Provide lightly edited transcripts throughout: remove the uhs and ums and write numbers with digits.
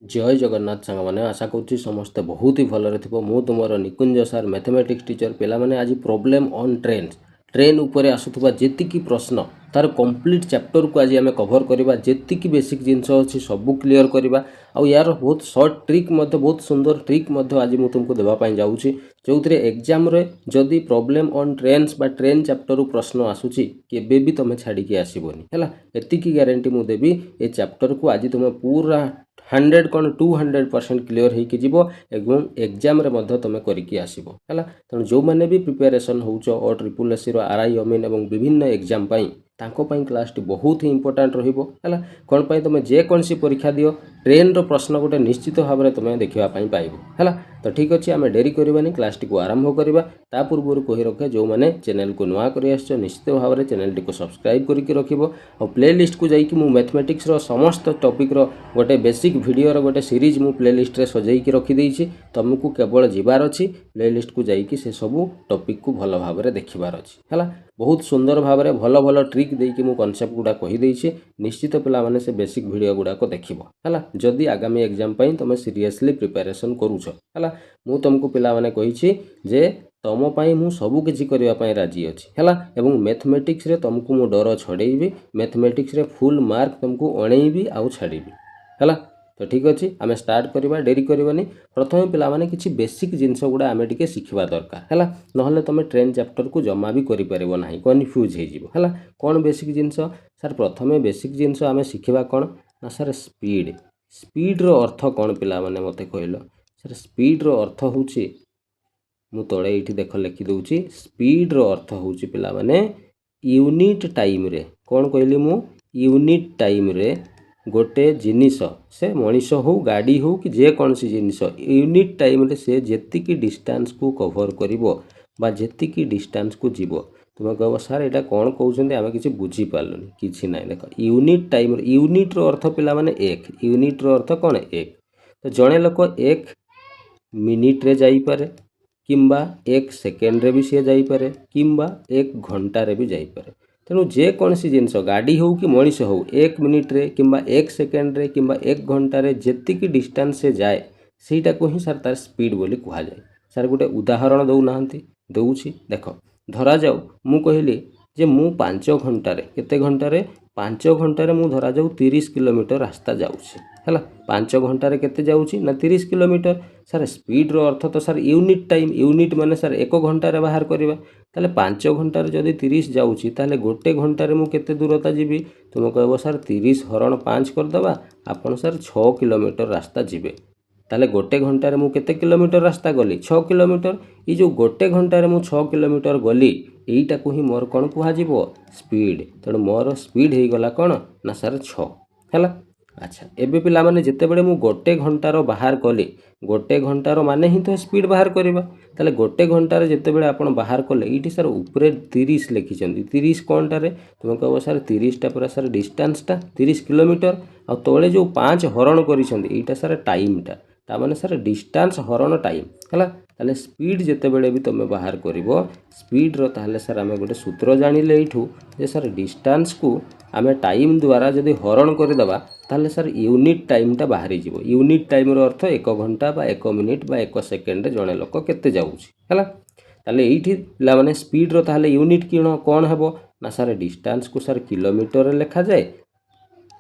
जय जगन्नाथ सांग मैंने आशा करुच्ची समस्ते बहुत ही भलरे थो मु तुमर निकुंज सार मैथमेटिक्स टीचर पिला माने आज प्रॉब्लम ऑन ट्रेन उपरे आसुथुबा जेतिकी प्रश्न तार कंप्लीट चैप्टर को आज आम कवर करवा जेतिकी बेसिक जिनस अच्छी सबू क्लीयर करवा आउ यार बहुत शॉर्ट ट्रिक बहुत सुंदर ट्रिक आज मुझे तुमको देवाई जाऊँगी जो थे एग्जाम रे जदि प्रॉब्लम ऑन ट्रेन्स बा ट्रेन चैप्टर प्रश्न आसूची केबे भी तुम छाड़ी आसबनी है एतिकी ग्यारंटी मुझे देवी ए चैप्टर को आज तुम पूरा 100 कौन 200% क्लीयर होगी जीव एवं एग्जाम रे मध्य तुम करके आसब है तेणु जो मैंने भी प्रिपेरेसन हो ट्रिपल एससी आरआई अमीन और विभिन्न एग्जाम क्लास टी बहुत ही इंपोर्टाट रहा कौन पाई तुम जेकोसी परीक्षा दियो ट्रेन रो प्रश्न गोटे निश्चित भाव में तुम्हें देखापी पाइब है तो ठीक अच्छे आम डेरी करवानी क्लास टी को आरंभ करवा ता पूर्व कही रखे जो मैंने चैनल को नुआ कर निश्चित भाव में चैनल टी को सब्सक्राइब करके रखिब और प्ले लिस्ट को जाकि मु मैथमेटिक्स रो समस्त टॉपिक रो गोटे बेसिक वीडियो गोटे सीरीज मु प्ले लिस्ट रे सजाइकी रखिदेछि तुमको केवल जीवार अच्छी प्ले लिस्ट को जाकि से सबू टॉपिक को भल भाव में देखिबार अच्छी है बहुत सुंदर भाव में भल भल ट्रिक देकी मु कॉन्सेप्ट गुडा कही देछि निश्चित पिला माने से बेसिक वीडियो गुडा को देखिबो हला जदि आगामी एग्जाम पई तुम सीरियसली प्रिपरेशन करूछ हला मु तुमको पिला माने कहिछि जे तुम पाई मु सबु किछि करबा पई राजी अछि हला एवं मैथमेटिक्स रे तुमको मु डर छडेइबी मैथमेटिक्स रे फुल मार्क तुमको अणेइबी आउ छाड़ीबी हला तो ठीक अच्छे आम स्टार्ट करवा डेरी करवानी प्रथम पिला माने किछि बेसिक जिनस गुडा आम टिके शिखिबा दरकार है नहले तुम ट्रेन चैप्टर को जमा भी करि परिबो नाही कन्फ्यूज हे जिवो है कौन बेसिक जिनस सर प्रथम बेसिक जिनस आम शिखिबा कौन ना सर स्पीड रो अर्थ कौन पिला माने मते कहलो सर स्पीड रो अर्थ होउची मु तळे एठी देख लिखि दउची स्पीड रो अर्थ होउची पिला माने यूनिट टाइम रे कौन कहली मु यूनिट टाइम रे गोटे जिनिस से मनीष हो गाड़ी हो कि जेकोसी जिनिस यूनिट टाइम रे से जेतिकी डिस्टेंस को कवर करिवो बा जेतिकी डिस्टेंस को जीवो तुम कह सार एटा कौन कहते आम कि बुझी पार्लुनि कि ना देख यूनिट टाइम यूनिट रो अर्थ पिला माने एक यूनिट रो अर्थ कौन एक तो जड़े लोक एक मिनिट रे जाई पारे किंबा एक सेकेंड रे भी सी जाई पारे किंबा एक घंटा रे भी जाई पारे तेणु जेकोसी जिनस गाड़ी हो कि मनीष हो एक मिनिट रे किंबा एक सेकेंड रे किंबा एक घंटा रे जेतिकी डिस्टेंस से जाए ସେଇଟା को ही सार तार स्पीड बोली कह जाए सार गोटे उदाहरण दौना दौची देख धरा जाऊ मु कहली जे मु 5 घंटे केते घंटे 5 घंटे मु धरा जाऊ 30 किलोमीटर रास्ता जाऊँगी है 5 घंटे केते जाऊँगी ना 30 किलोमीटर सार स्पीड रो अर्थ तो सार यूनिट टाइम यूनिट माने सार 1 घंटे बाहर करवा ताले 5 घंटे जदि 30 जाऊँगी ताले गोटे घंटे मु केते दूरता जीवी तुम कह सर 30 हरण 5 करदे आपन सर 6 किलोमीटर रास्ता जीवे ताले गोटे घंटे मु केते किलोमीटर रास्ता गली 6 किलोमीटर ये जो गोटे घंटे मु 6 किलोमीटर गली यहीटा को ही मोर कौन कहुव स्पीड तेणु मोर स्पीड हो गला कौन ना सर 6 है अच्छा एबे पिला माने जेते बेले मु गोटे घंटार बाहर कली गोटे घंटार माने ही तो स्पीड बाहर करवा ताले गोटे घंटार जेते बेले आपण बाहर कले ये सर ऊपर 30 लिखिं 30 कौनटारे तुम कह सर 30टा पूरा सर डिस्टेंसटा 30 किलोमीटर आ तले जो 5 हरण कर सर टाइमटा तामाने सर डिस्टेंस हरण टाइम है ताले स्पीड जेते बेले भी तुम बाहर करिवो स्पीड रो ताले सर आमे गोटे सूत्र जानिले एठू जे सर डिस्टेंस को आमे टाइम द्वारा जदि हरण करदेबा ताले सर यूनिट टाइमटा बाहरी जीवो यूनिट टाइम रो अर्थ 1 घंटा बा 1 मिनिट बा 1 सेकेंड जणे लोक केते जाउछि हला ताले एठी पिला माने स्पीड रो ताले यूनिट कोन हेबो ना सर डिस्टेंस को सर किलोमीटर लिखा जाए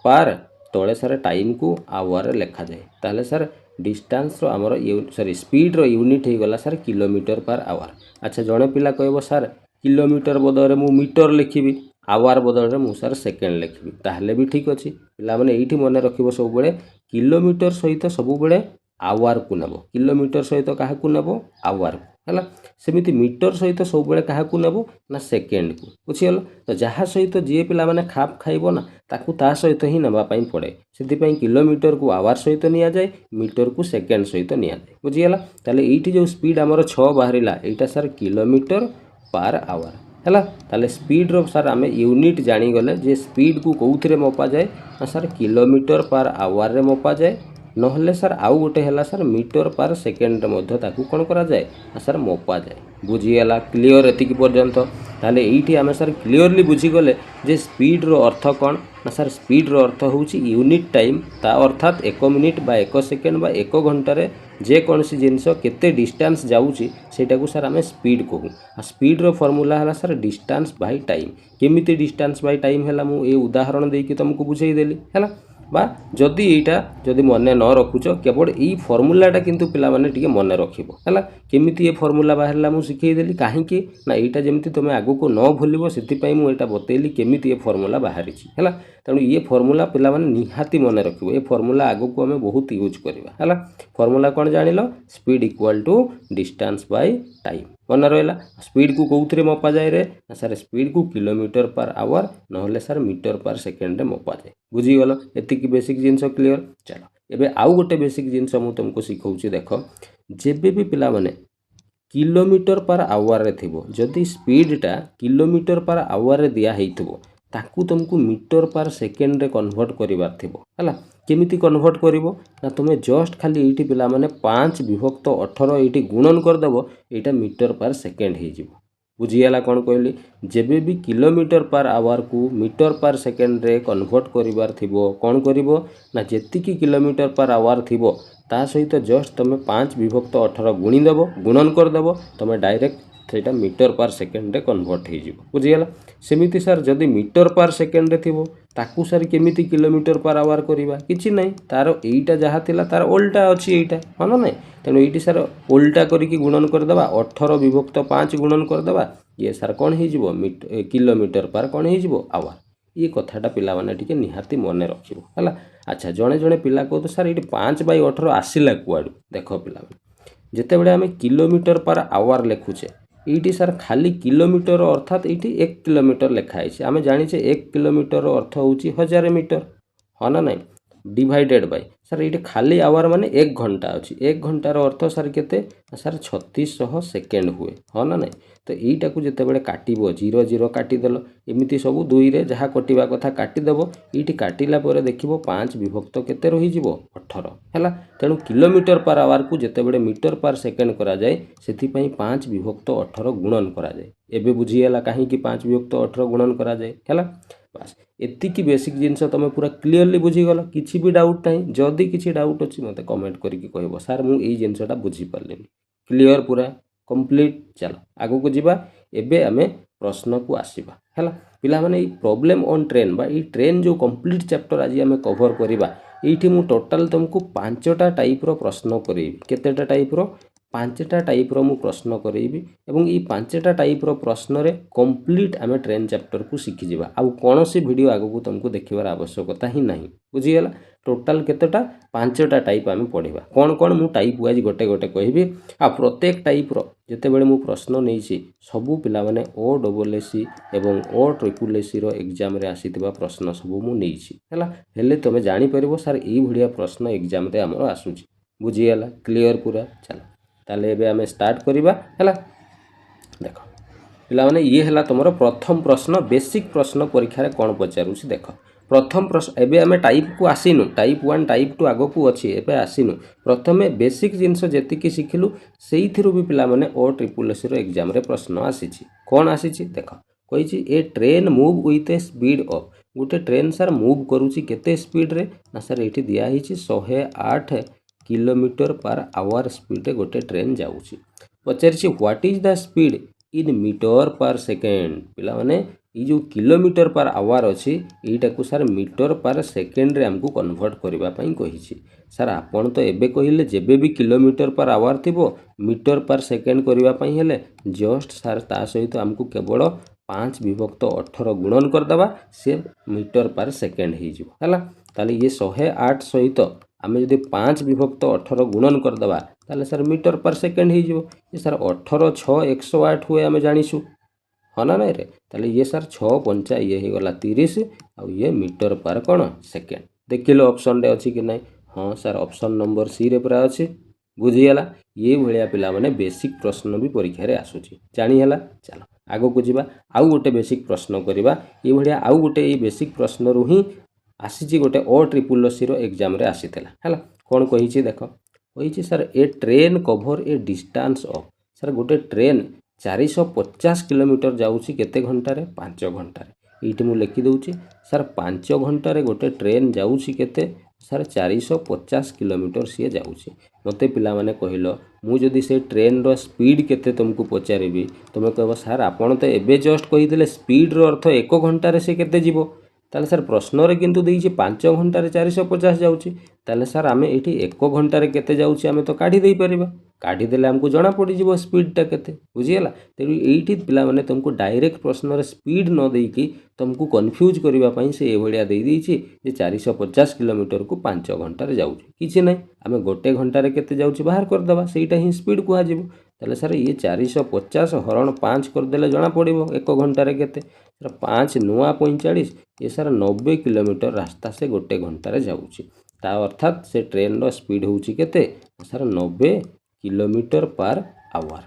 पार तले सर टाइम को आवर लिखा जाए ताले सर डिस्टेंस रो आमर सॉरी स्पीड रो यूनिट हो गला सर किलोमीटर पर आवर अच्छा जड़े पिला कहबो सर किलोमीटर बदल मु मीटर लिखिबी आवर बदल मु सर सेकेंड लिखिबी ताहले भी ठीक अच्छी पिला माने एठी मन रखिबो सब बेले किलोमीटर सहित सब बेले आवर को नेबो किलोमीटर सहित काहा को नेबो आवर है सेमिति मीटर सहित सब बेले काहा को नेबो ना सेकेंड को बुझीगल तो जहाँ सहित जी पिला माने खाप खाइबो ना ताकू ता सहित ही नेबा पई पड़े से किलोमीटर को आवर सहित निया जाए मीटर को सेकेंड सहित निया जाए बुझीगला ताले एठी जो स्पीड आमर 6 बाहरिला एटा सर किलोमीटर पर आवर है ताले स्पीड रो सर आमे यूनिट जानी गले जे स्पीड को कौथिरे मपा जाए ना सर किलोमीटर पर आवर रे मपा जाए नहले सर आउ गोटे है सर मीटर पर सेकेंड कौन करा जाए सर मपा जाए बुझीगला क्लीयर एतिक पर्यंत ताले एठी आमे सर क्लीयरली बुझीगले जे स्पीड रो अर्थ कौन ना सर स्पीड रो अर्थ होउची यूनिट टाइम ता अर्थात 1 मिनिट बा 1 सेकेंड बा 1 घंटे जे कौन सी जिनस केते डिस्टेंस जाउची सेटा को सर आमे स्पीड कहू। आ स्पीड रो फार्मूला हला सर डिस्टेंस बाय टाइम। केमिति डिस्टेंस बाय टाइम हला मु ए उदाहरण देकी तुमको बुझेई देली हला बा जदि एटा जदि मन न रखुच केवल यही फर्मूलाटा किंतु पिला माने टिके मन रखिबो हला केमिति ए फर्मूला बाहरला मु सिखै देली काहे कि ना एटा जेमिति तुमे आगु को न भूलिबो सेति पई मु एटा बतेली केमिति ए फर्मूला बाहरिछि हला तेणु ये फर्मूला पिला माने निहाती मन रखिबो ए फर्मूला आगु को हमें बहुत यूज करबा हला फर्मूला कोन जानिलो speed equal to distance by time मन रहला स्पीड को कोउथरे मपा जाय रे सर स्पीड को किलोमीटर पर आवर नहले सर मीटर पर सेकेंड रे मपा जाय बुझी गलो एति की बेसिक जिंस क्लियर। चलो एबे आउ गोटे बेसिक जिंस मु तुमको सिखौची देखो जेबे भी पिला माने किलोमीटर पर आवर रे थिबो जदि स्पीडटा किलोमीटर पर आवर रे दिया हेइथबो ताकू तुमको मीटर पर सेकेंड रे कन्वर्ट करिवार थिबो हला केमिति कन्वर्ट करिवो ना तुमे जस्ट खाली एठी पिला माने 5 विभक्त 18 एठी गुणन कर देबो एटा मीटर पर सेकेंड हे जिवो बुझियाला कोन कहली जेबे भी किलोमीटर पर आवर को मीटर पर सेकेंड रे कन्वर्ट करिवार थिबो कोन करिवो ना जेति की किलोमीटर पर आवर थिबो ता सहित जस्ट तुमे 5 विभक्त 18 गुणी देबो गुणन कर देबो तुमे डायरेक्ट सेटा मीटर पर सेकेंड रे कन्वर्ट हे जिवो बुझियाला सेमिति सर जदि मीटर पर सेकेंड रे थिबो ताकू सर केमिति किलोमीटर पर आवर करिबा किछि नै तार एईटा जहा थिला तार उल्टा अछि एईटा मानो नै तेनु एईटी सर उल्टा करिकि गुणन कर देबा 18 विभक्त 5 गुणन कर देबा ये सर कोन हे जिवो किलोमीटर पर कोन हे जिवो आवर ये कथाटा पिला माने टिके निहाती मने रखिबो हला। अच्छा जणे जणे पिला को तो सर एटी 5/18 आसिला कुआडू देखो पिला जेते बेले हमें किलोमीटर पर आवर लेखुचे एटी सर खाली किलोमीटर अर्थात एटी 1 किलोमीटर लिखा है आम जानी 1 किलोमीटर अर्थ होची 1000 मीटर हाँ ना नहीं डिवाइडेड बाय सर ये खाली आवर माने 1 घंटा अच्छी 1 घंटार अर्थ सर केते सर 3600 सेकेंड हुए हाँ ना नहीं तो यहीटा को जिते बड़े काटिबो 0 0 काटिदेल एमती सब 2 रे जहाँ कटिबा कथा काटिदेव ये काटिला पर देखिबो 5 विभक्त केते रही जिवो 18 हैला तेणु किलोमीटर पर आवर को जिते बड़े मीटर पर सेकेंड करा जाए सेति पई 5 विभक्त 18 गुणन करा जाए एबे बुझियला काहे कि 5 विभक्त 18 गुणन करा जाए हैला बस एति की बेसिक जिनस तुम पूरा क्लियरली बुझीगल किसी भी डाउट नहीं जदि किसी डाउट अच्छी मत कमेंट करके कहबो सर मु एई जिनसटा बुझी पारलेनी क्लियर पूरा कंप्लीट। चलो आगु को जीवा एबे आमे प्रश्न को आसीबा हैला पिला माने ई प्रॉब्लम ऑन ट्रेन बा ई ट्रेन जो कंप्लीट चैप्टर आज आमे कवर करिबा एठी मु टोटल तुमको 5टा टाइप रो प्रश्न करेबी केतेटा टाइप रो 5टा टाइप रो मु प्रश्न करेबी एवं ई 5टा टाइप रो प्रश्न रे कंप्लीट आमे ट्रेन चैप्टर को सिखि जिबा आ कोन सी वीडियो आगु को तुमको देखिबार आवश्यकता ही नहीं बुझियला टोटल केतेटा 5टा टाइप आमे पढिबा कोन कोन मु टाइप वाइज गोटे गोटे कहबी आ प्रत्येक टाइप रो जते बेले मु प्रश्न नैछि सबु पिला माने ओ डबल एससी एवं ओ ट्रिपल एससी रो एग्जाम रे आसीतिबा प्रश्न सबु मु नैछि हैला हेले तमे जानि परिबो सर ई भडिया प्रश्न एग्जाम रे हमर आसुछि बुझियला क्लियर पूरा। चलो ताले एबे आमे स्टार्ट करिबा हैला देखो पिला माने ये हैला तमरो प्रथम प्रश्न बेसिक प्रश्न परीक्षा रे कोन पचारुछि देखो प्रथम प्रश्न एबे आमे टाइप को आसीनु टाइप 1 टाइप 2 आगो को अछि एबे आसीनु प्रथमे बेसिक जिंस जेति की सिखिलु सेई थिरु भी पिला माने ओ ट्रिपल एससी रो एग्जाम रे प्रश्न आसीछि कोन आसीछि देखो कहिछि a train move with a speed of गुटे ट्रेन सर मूव करूछि केते स्पीड रे ना सर एठी दिया हिछि 108 किलोमीटर पर आवर स्पीड गोटे ट्रेन जाऊँगी पचारि what is the speed in metre per second पिला माने ये जो किलोमीटर पर आवर अच्छी यहीटा को सर मीटर पर सेकेंड रे हमको कन्वर्ट करबा पई कहिछि सर आपण तो एबे कहिले जेबे भी किलोमीटर पर आवर थिबो मीटर पर सेकेंड करबा पई हेले जस्ट सर ता सहित हमको केवल 5 विभक्त 18 गुणन कर दबा से मीटर पर सेकेंड हे जिवो हला ताले ये 108 सहित आमे जदि 5 विभक्त 18 गुणन कर दबा ताले सर मीटर पर सेकेंड हे जिवो ये सर 18 6 108 हुए आमे जानिसु हाँ ना नहीं रे ताले ये सर 6 5 ये हो गला 30 आ ये मीटर पर कौन सेकेंड देखिलो ऑप्शन रे अछि कि नहीं हाँ सर ऑप्शन नंबर सी रे पूरा अछि बुझीगला ये भलिया पिला माने बेसिक प्रश्न भी परीक्षा रे आसुची जानी हला। चलो आगो को जीवा आउ गोटे बेसिक प्रश्न करिबा ये भलिया आउ गोटे ये बेसिक प्रश्न रु ही आसीची गोटे ओ ट्रिपल एससी रो एग्जाम रे आसीतला हला कोन कहिची देखो कहिची sir a train cover a distance of sir गोटे ट्रेन 450 किलोमीटर जाऊँगी केते घंटा रे 5 घंटा रे ये मुझे लिखिदे सार 5 घंटे गोटे ट्रेन जाऊँगी केते सार 450 किलोमीटर सी जाऊँगी मते पिला माने कहल मुझे से ट्रेन रो स्पीड केते तुमको पचारि तुम कह सार आपड़ तो एबे जस्ट कहीदे स्पीड रो अर्थ 1 घंटे से केते जीवो ताले सार प्रश्न रे किंतु देइछि 5 घंटे 450 जाउछि ताले सार आमे एठी 1 घंटे केते जाउछि आमे तो काढी देई परिबा काढी देले हमको जणा पड़ी जीवो स्पीड टा केते बुझियला तेरु एठी पिला माने तुमको डायरेक्ट प्रश्न रे स्पीड न देइकी तुमको कंफ्यूज करबा पई से ए भलिया देई दैछि जे 450 किलोमीटर को 5 घंटे जाउछि किछि नै आमे गोटे घंटा रे केते जाउछि बाहर कर दबा सेटा ही स्पीड कुहा जीवो ताले सार ये 450 हरण 5 कर देले जणा पड़िबो 1 घंटा रे केते 5 नुआ 45 ये सारा 90 किलोमीटर रास्ता से गोटे घंटे जाऊँगी ता अर्थात से ट्रेन रो स्पीड होउची केते सारा 90 किलोमीटर पर आवर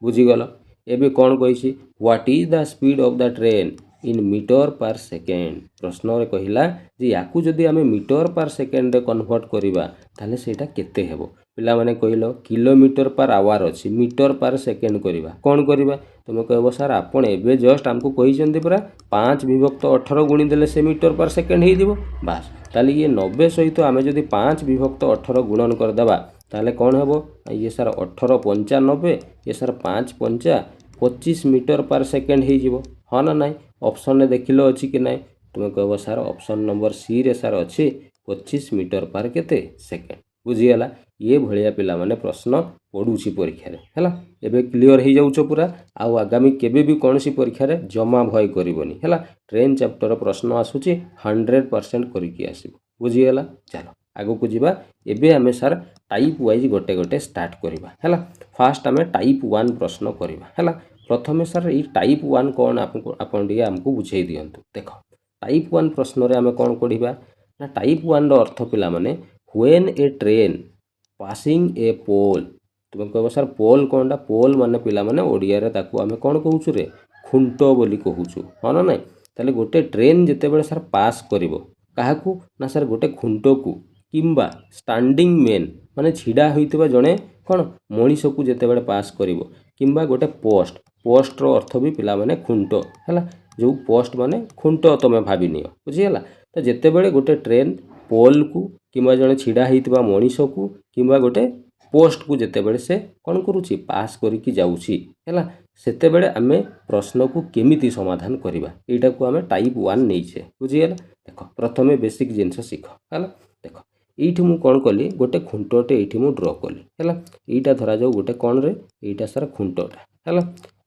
बुझीगल एबे कौन कही what is the speed of the train in metre per second प्रश्न रे कहिला जे याकू जदि आमे मीटर पर सेकेंड रे कन्वर्ट करिबा ताले सेटा केते हेबो पिला माने कहिलो किलोमीटर पर आवर अछि मीटर पर सेकेंड करिबा कोन करिबा तुम कहबो सर आपण एबे जस्ट हमको कहिसंती पूरा 5 विभक्त 18 गुणी देले से मीटर पर सेकेंड हे दिबो बस ताले ये 90 सहित आमे जदि 5 विभक्त 18 गुणन कर दबा ताले कोन हेबो ये सर 18 95 ये सर 5 5 25 मीटर पर सेकेंड हे जिवो हाँ ना नाइ ऑप्शन ने देखिलो अछि कि नाइ तुम कहबो सर ऑप्शन नंबर सी रे सर अछि 25 मीटर पर केते सेकेंड बुझियला ये भलिया पिला माने प्रश्न पडुछि परीक्षा रे हला एबे क्लियर हे जाउछो पूरा आ आगामी केबे भी कोनसी परीक्षा रे जमा भय करिवनी हला ट्रेन चैप्टर प्रश्न आसुछि 100% करिकि आसीबो बुझियला चलो आगो को जीवा एबे हमें सर टाइप वाइज गोटे गोटे स्टार्ट करिबा हला फास्ट हमें टाइप 1 प्रश्न करिबा हला प्रथमे सर ई टाइप 1 कोन आपन दिया हमको बुझाई दियंतु देखो टाइप 1 प्रश्न रे हमें कोन पढिबा ना टाइप 1 रो अर्थ पिला माने व्हेन ए ट्रेन पासिंग ए पोल तुम कह सर पोल कौनटा पोल माने पिला माने ओडिया रे ताकू आमे कोन कहूछु रे खुंटो बोली कहूछु हाँ ना नहीं ताले गोटे ट्रेन जेते बेले सर पास करिवो काहाकू ना सर गोटे खुंटो को किंबा स्टैंडिंग मेन माने छिडा होइतबा जणे कोन मनीष को जेते बेले पास करिवो किंबा गोटे पोस्ट पोस्ट रो अर्थ भी पिला माने खुंटो हला जो पोस्ट माने खुंटो तमे भाबी नियो बुझियला तो जेते बेले गोटे ट्रेन पोल को किंबा जणे छिडा होइतबा मनीष को किंबा गोटे पोस्ट को जेते बेले से कोन करूची पास करिकि जाउची हला सेते बेले आमे प्रश्न को केमिति समाधान करिबा एटा को आमे टाइप 1 नैछे बुझियला देखो प्रथमे बेसिक जिंस सिख हला देखो एठी मु कोन कली गोटे खुंटोटे एठी मु ड्रा कली हला एटा धरा जाऊ गोटे कोन रे एटा सर खुंटोटा हला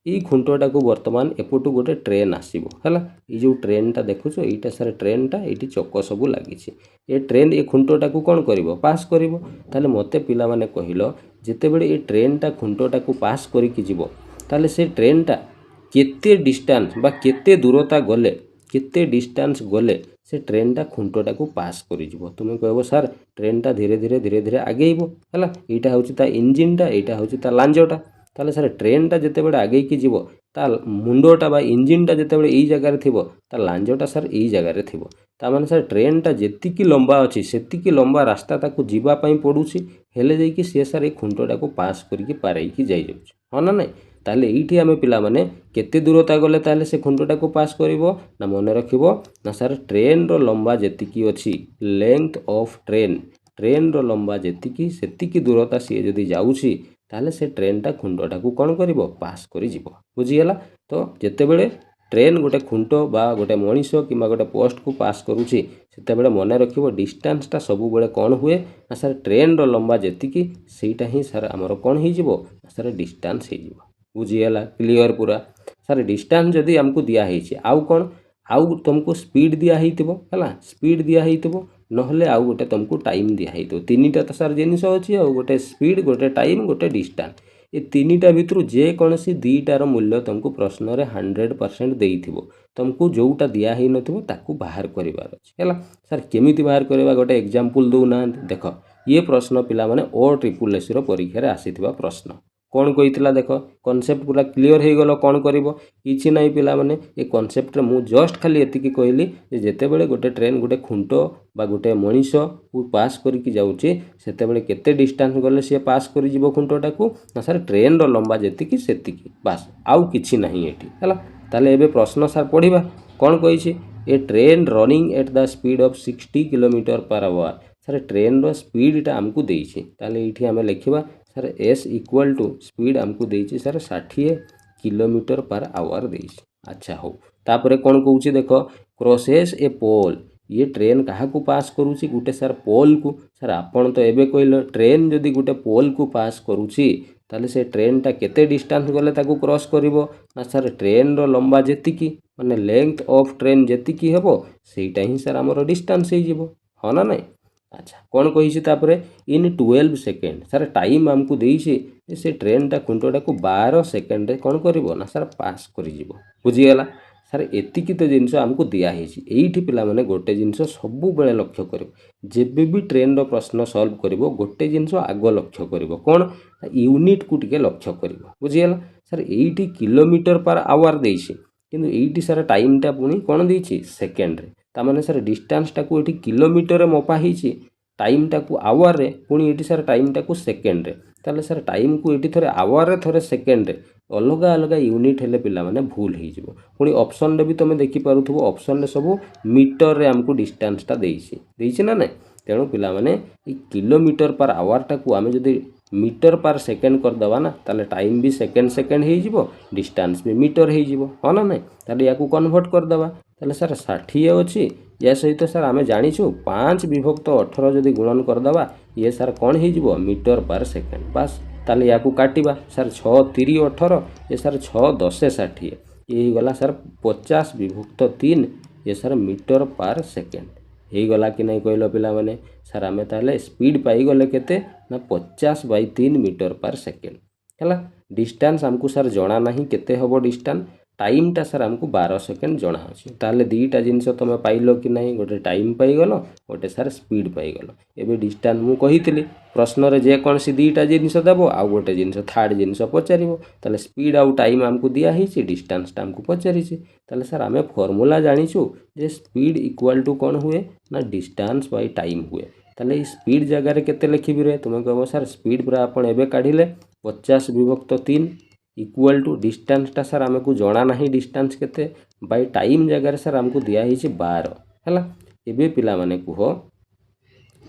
ई खुंटोटा को वर्तमान एपटू गोटे ट्रेन आसीबो हला ई जो ट्रेन ता देखुछो एटा सर ट्रेन ता एठी चक्क सबु लागिछि ए ट्रेन ए खुंटोटा को कोन करिवो पास करिवो ताले मते पिला माने कहिलो जेते बेले ए ट्रेन ता खुंटोटा को पास करिकि जिवो ताले से ट्रेन ता केते डिस्टेंस बा केते दूरता गले केते डिस्टेंस गले से ट्रेन टा खुंटोटा को पास करि जिवो तुमे कहबो सर ट्रेन टा धीरे धीरे आगेइबो हला एटा होछि ता इंजिन टा एटा होछि ता लांजोटा ताले सर ट्रेन टा जेते बेले आगे की जीवो ता मुंडोटा बा इंजिन टा जेते बेले एई जगह रे थिबो ता लांजोटा सर एई जगह रे थिबो ता माने सर ट्रेन टा जेतिकी लंबा अछि सेतिकी लंबा रास्ता ताकू जीवा पई पडुछि हेले जाई कि से सर ए खुंटोटा को पास करिकि पारई कि जाई जाउछि हा ना नै ताले एठी हमें पिला माने केते दूरता गले ताले से खुंटोटा को पास करिवो ना मने रखिवो ना सर ट्रेन रो लंबा जेतिकी अछि लेंथ ऑफ ट्रेन रो लंबा जेतिकी सेतिकी दूरता से जदी जाउछि ताले से ट्रेन टा खुंटोटा को कोन करिवो पास करि जिवो बुझियला तो जेते बेले ट्रेन गोटे खुंटो बा गोटे मनीष किंबा गोटे पोस्ट को पास करूछि सेते बेले मने रखिवो डिस्टेंस ता सबु बेले कोन हुए ना सर ट्रेन रो लंबा जेतिकी सेटा ही सर हमरो कोन हे जिवो सर डिस्टेंस हे जिवो बुझियला क्लियर पूरा सर डिस्टेंस जदी हमको दिया हेछि आउ कोन आउ तुमको स्पीड दिया हेतिबो हला स्पीड दिया हेतिबो नहले आउ गोटे तुमको टाइम दिया हेतो तीनिटा तो सर जिनिस अछि आ गोटे स्पीड गोटे टाइम गोटे डिस्टेंस ए तीनिटा भितरु जे कोनसी दीटार मूल्य तुमको प्रश्न रे 100% देइथिबो तुमको जोटा दिया हे नथिबो ताकू बाहर करिवार अछि हला सर केमिति बाहर करबा गोटे एग्जांपल दउ ना देखो ये प्रश्न पिला माने ओ ट्रिपल एस रो परीक्षा रे आसीथिबा प्रश्न कौन कहीला देख कॉन्सेप्ट पूरा क्लियर हो गल कौन कर कि ना पिला माने ये कॉन्सेप्ट रे मु जस्ट खाली एतिकी कहली जेते बेले गोटे ट्रेन गोटे खुंटो बा गोटे मनीष को पास करिकि जाउची सेते बेले केते डिस्टेंस गले से पास करि जिवो खुंटोटा को ना सर ट्रेन रो लंबा जेतिकी सेतिकी बस आउ किछि नाही एठी हला ताले एबे प्रश्न सर पढिबा कौन कही a train running at the speed of 60 kilometre per hour sir train रो स्पीडटा आमको देइछि ताले एठी आमे लिखिबा sir S equal to speed आमको देइछि सर 60 किलोमीटर पर आवर देइछि। अच्छा हो तापरे कौन कहूछि देख क्रॉसेस ए पोल ये ट्रेन क्या पास करुच्ची गोटे सर पोल को सर आपन तो एबे कहले ट्रेन जदि गोटे पोल को पास करुच्ची ताले से ट्रेनटा केते डिस्टेंस गले ताको क्रॉस करिवो ना सर ट्रेन रो लंबा जेतिकी माने लेंथ ऑफ ट्रेन जेतिकी हेबो सेटा ही सर हमरो डिस्टेंस हे जिवो ह ना नहीं। अच्छा कौन कही तापरे इन 12 सेकेंड सर टाइम आमको देइछे से ट्रेनटा खुंटटा को 12 सेकेंड रे कौन करिवो ना सर पास करि जिवो बुझीगला सर एतिकी तो जिनस आमको दिया है पिला माने गोटे जिनस सबु बेले लक्ष्य करिवो जेबे भी ट्रेन रो प्रश्न सॉल्व करिवो गोटे जिनस आग लक्ष्य करिवो कौन यूनिट को टिके लक्ष्य करिवो बुझीगला सर एइठी किलोमीटर पर आवर देइछे किंतु एइठी सर टाइमटा पुनी कोन देइछे सेकेंड रे ता माने सर डिस्टेंसटा को एठी किलोमीटर रे मपा हिची टाइमटा को आवर रे पुनी एठी सर टाइमटा को सेकेंड रे ताले सर टाइम को एठी थरे आवर रे थरे सेकेंड रे अलग अलग यूनिट हेले पिला माने भूल हो जिवो पुनी ऑप्शन रे भी तुम देखि पारुथबो ऑप्शन रे सब मीटर रे हमको डिस्टेंसटा देइछे ना नै तेणु पिला माने ई किलोमीटर पर आवर टा को आमे जदी मीटर पर सेकेंड कर दवा ना ताले टाइम भी सेकेंड सेकेंड हो जिवो डिस्टेंस भी मीटर हो जिवो ह ना नै ताले याकू कन्वर्ट कर दवा ताले सर 60 अछि या सहित सर आमे जानिछु 5 विभक्त 18 जदी गुणन कर दवा ये सर कोन हो जिवो मीटर पर सेकेंड बस ताले याकू काटिबा सर 6 3 18 ये सर 6 10 60 ये गला सर 50 विभक्त 3 ये सर मीटर पर सेकेंड हे गला कि नहीं कहलो पिला माने सर आमे ताले स्पीड पाई गले केते ना 50/3 मीटर पर सेकेंड हला डिस्टेंस हमको सर जणा नहीं केते हबो डिस्टेंस टाइमटा सर हमको 12 सेकेंड जणा अछि ताले दीटा जिंस तुम पाइलो कि नहीं गोटे टाइम पाई गलो गोटे सर स्पीड पाई गलो एबे डिस्टेंस मु कहितली प्रश्न रे जे कोन सी दीटा जिंस देबो आ गोटे जिंस थर्ड जिंस पचारिबो ताले स्पीड आउ टाइम हमको दिया हिची डिस्टेंस टा हमको पचारिछि ताले सर आमे फार्मूला जानिछु जे स्पीड इक्वल टू कोन हुए ना डिस्टेंस बाय टाइम हुए ताले स्पीड जगह रे केते लिखिबि रे तुम कहबो सर स्पीड पूरा आपण एबे काढिले 50 विभक्त 3 इक्वल टू डिस्टेंसटा सर आमको जणा नहीं डिस्टेंस केते बाय टाइम जगह सर हमको दिया हिची 12 हला एबे पिला माने कुहो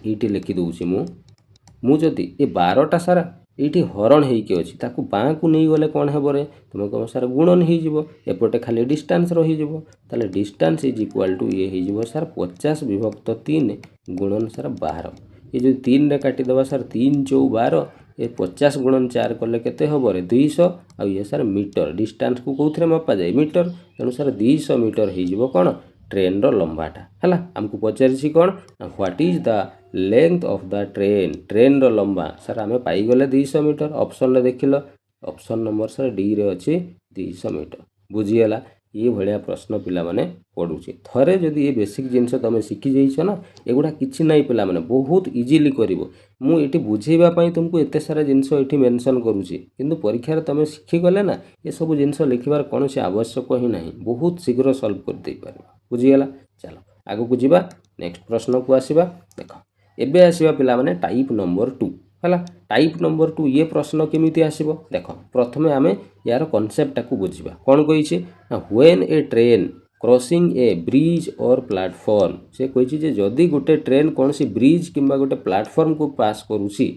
एठी लिखि दउछि मु जदि ए 12टा सर एठी हरण हेई के अछि ताकू बाँ को नहीं गले कोन हेबो रे तुम कहबो सर गुणन हेई जिवो एपटे खाली डिस्टेंस रही जिवो ताले डिस्टेंस इज इक्वल टू ये हेई जिवो सर 50 विभक्त 3 गुणन सर 12 ये जो 3 रे काटी दबा सर 3 4 12 ये 50 गुणन 4 कले केते हबो रे 200 आ ये सर मीटर डिस्टेंस को कोथरे मापा जाय मीटर तेनु सर 200 मीटर हेई जिवो कोन ट्रेन रो लंबाटा हला हमको पचारिछि कोन what is the length of the train रो लंबा सर आमे पाई गले 200 मीटर ऑप्शन रे देखिलो ऑप्शन नंबर सर डी रे अछि 200 मीटर बुझियला ये भलिया प्रश्न पिला माने पडुछि थरे जदि ये बेसिक जिंस तमे सिखि जइछो ना एगुडा किछि नाही पिला माने बहुत इजीली करिवो मु एठी बुझेबा पई तुमको एते सारा जिंस एठी मेंशन करूछि किंतु परीक्षा रे तमे सिखि गले ना ये सब जिंस लिखिबार कोनोसी आवश्यक ही नाही बहुत शीघ्र सॉल्व कर दे पारिबो बुझियला चलो आगो को जिबा नेक्स्ट प्रश्न को आसीबा देखो एबे आसीबा पिला माने टाइप नंबर 2 हला टाइप नंबर 2 ये प्रश्न केमिति आसीबो देखो प्रथमे आमे यार कांसेप्ट को बुझिबा कोन कहिछि when a train crossing a bridge और प्लेटफॉर्म से कहिछि जे जदी गोटे ट्रेन कोनसी ब्रिज किंबा गोटे प्लेटफॉर्म को पास करूछि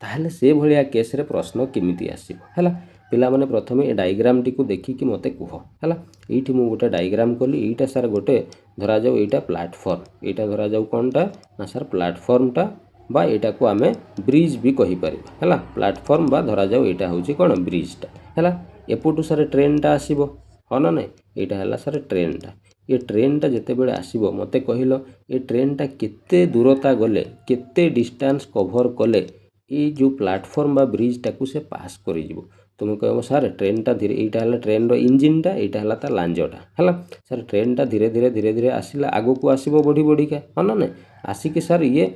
ताहले से भलिया केस रे प्रश्न केमिति आसीबो हला पिला माने प्रथमे ए डायग्राम टी को देखि कि मते कुह हला एठी मु गोटे डायग्राम कोली एटा सर गोटे धरा जाऊ एटा प्लेटफॉर्म एटा धरा जाऊ कोनटा ना सर प्लेटफॉर्म टा बा एटा को आमे ब्रिज भी कहि परिबा हला प्लेटफॉर्म बा धरा जाऊ एटा होची कोन ब्रिज टा हला एपोटू सर ट्रेन टा आसीबो ह ना नै एटा हला सर ट्रेन टा ये ट्रेन टा जते बेले आसीबो मते कहिलो ए ट्रेन टा केते दूरता गले केते डिस्टेंस कवर कले ए जो प्लेटफॉर्म बा ब्रिज टा को से पास करि जिवो तुम कहबो सर ट्रेन टा धीरे एटा हला ट्रेन रो इंजन टा एटा हला ता लांजोटा हला सर ट्रेन टा धीरे धीरे आसीला आगो को आसीबो बढ़ी का ह ना नै आसी के सर ये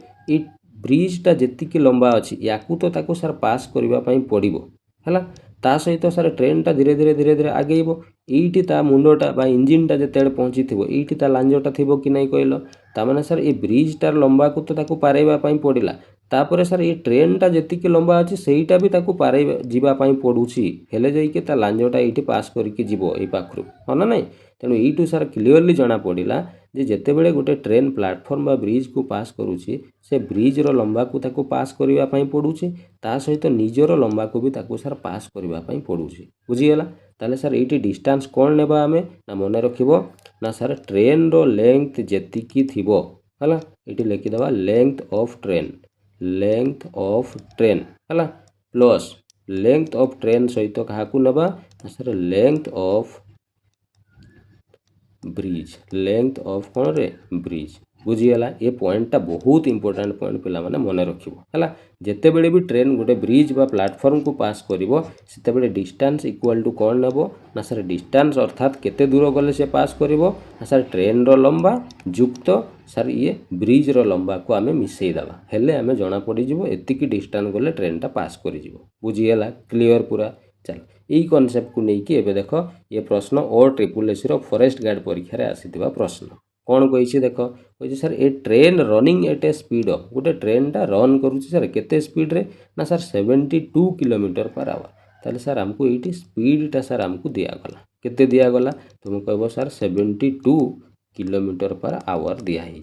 ब्रिज टा जेति के लंबा अछि याकू तो ताको सर पास करबा पई पड़िबो हला ता सहित सर ट्रेन टा धीरे धीरे आगेइबो एइठी ता मुंडोटा बा इंजन टा जेतेले पहुंची थिबो एइठी ता लांजोटा थिबो कि नै कहलो ता माने सर ए ब्रिज टार लंबा को तो ताको पारेबा पई पड़िला तापरे सर ये ट्रेन टा जेति के लंबा अछि सेइटा भी ताको पारे जीवा पई पडुछि हेले जाई के ता लांजोटा एइठी पास करिके जीवो ए पाखरु ह ना नै तेणु यू सार क्लीयरली जना पड़ा जे जितेबले गोटे ट्रेन प्लाटफर्म बा ब्रिज को पास करुँची से ब्रिज रो लंबा को ताको पास करने पड़ुଛି ता सहित निजर लंबा को भी ताको सार पास करने पड़ुଛି बुझीगला। ताले सार ये डिस्टेंस कौन नेबा आमे ना मन रखिबो ना सार ट्रेन रो लेंथ जेतिकी थिबो हला ये लिखिदेवा लेंथ ऑफ ट्रेन हला प्लस लेंथ ऑफ ट्रेन सहित क्या नेबा सर लेंथ ऑफ कौन रे ब्रिज बुझीगला। ये पॉइंटा बहुत इंपोर्टेंट पॉइंट पिला माने मन रखिबो हला जेते बेले भी ट्रेन गोटे ब्रिज बा प्लेटफॉर्म को पास करिवो सेते बेले डिस्टेंस इक्वल टू कौन नेबो ना सर डिस्टेंस अर्थात केते दूर गले से पास करिवो ना सर ट्रेन रो लंबा युक्त सर ये ब्रिज रो लंबा को आमे मिसई दबा हेले आमे जणा पड़ी जिवो एतिकी डिस्टेंस गले ट्रेन टा पास करि जिवो बुझीगला क्लियर पूरा। चल यही कॉन्सेप्ट को लेकिन एबे देखो ये प्रश्न और ट्रिपल एसी रो फॉरेस्ट गार्ड परीक्षा रे आसीथिबा प्रश्न कौन कही देख कही sir a train running at a speed गोटे ट्रेन टा रन करुच्ची सर केते स्पीड रे ना सर 72 किलोमीटर पर आवर ताले सर हमको ये स्पीड टा सर हमको दिगला केते दिगला तुम कह सर 72 किलोमीटर पर आवर दिखाई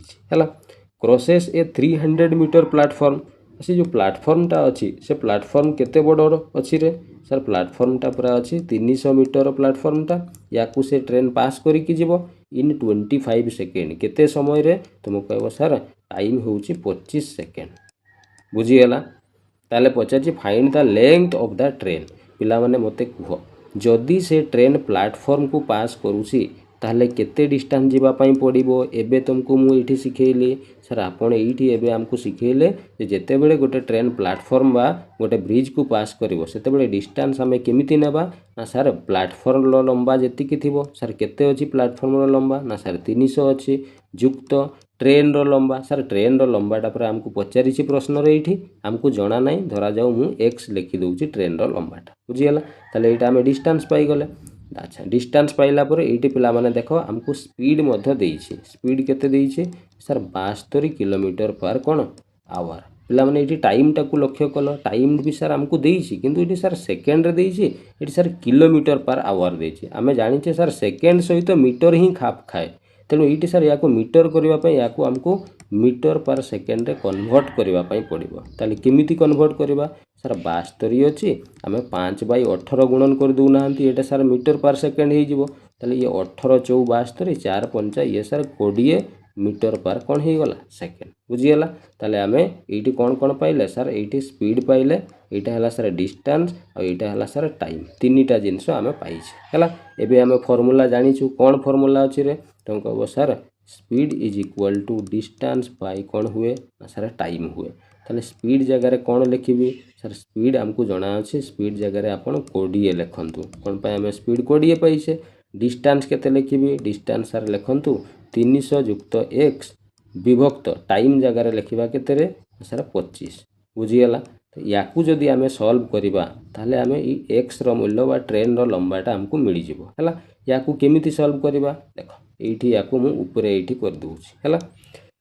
क्रॉसेस ए 300 मीटर प्लेटफॉर्म से जो प्लेटफॉर्म टा अच्छी से प्लेटफॉर्म केते बड़ अच्छी रे सर प्लेटफॉर्म टा पूरा अच्छी 300 मीटर प्लेटफॉर्म टा या से ट्रेन पास करिकी जीवो इन 25 सेकेंड केते समय रे तुम कह सर टाइम होउची 25 सेकेंड बुझीगला। ताले पचार find the length of the train पिला माने मते कह जदि से ट्रेन प्लेटफॉर्म को पास करूसी ताहले केते डिस्टेंस जीवा पाई पड़िबो एबे तुमको मु एठी सिखेइली सर आपण एठी एबे हमको सिखेइले जे जेते बेले गोटे ट्रेन प्लेटफॉर्म बा गोटे ब्रिज को पास करिवो सेते बेले डिस्टेंस हमें केमिति नेबा ना सर प्लेटफॉर्म लो लंबा जेतिकी थिबो सर केते अछि प्लेटफॉर्म रो लंबा ना सर 300 अछि युक्त ट्रेन रो लंबा सर ट्रेन रो लंबाटा पर हमको पचारिछि प्रश्न रे एठी हमको जणा नाही धरा जाऊ मु x लिखि दउछि ट्रेन रो लंबाटा बुझियला ताले एटा हमें डिस्टेंस पाई गले। अच्छा डिस्टेंस पाइला पर ये पिला माने देखो हमको स्पीड मध्य देइछि स्पीड केते देइछि सर 72 किलोमीटर पर कौन आवर पिला माने ये टाइम टाकू लक्ष्य कल टाइम भी सर हमको देइछि किंतु ये सर सेकेंड रे देइछि ये सर किलोमीटर पर आवर देइछि आमे जानिछे सर सेकेंड सहित मीटर ही खाप खाए तेणु ये सर या मीटर करने या हमको मीटर पर सेकेंड रे कन्वर्ट करने पड़ो ताले केमिति कन्वर्ट करवा सर 72 अच्छी आम 5/18 गुणन कर दूना ये सर मीटर पर सेकेंड हो ये 18 चौ 72 4 5 ये सर 20 मीटर पर कौन हो गला सेकेंड बुझीगला। ताले आम ये कौन कौन पाइले सर ये स्पीड पाइले यहाँ है सर डिस्टेंस और यहाँ है सर टाइम तीनटा जिनस आम पाइछे एबे आम फॉर्मूला जानिछु कौन फॉर्मूला अच्छी रे तुम कह sir speed is equal to distance by कौन हुए ना सर टाइम हुए ताले स्पीड जगह कौन लिखी सर स्पीड हमको जना अच्छे स्पीड जगह आप 20 लिखु कौन पाए आम स्पीड 20 पाइछे डिस्टेंस केते लिखी डिस्टेंस सर लिखु 300 युक्त x विभक्त टाइम जगह लिखा के सर 25 बुझीगला। तो या जदि आम सॉल्व करवा ताहले आम एक्स रो मूल्य बा ट्रेन रो लंबाटा हमको मिल जिवो हला या केमिति सॉल्व करवा देख एठी या मु ऊपरे एठी कर दूची हला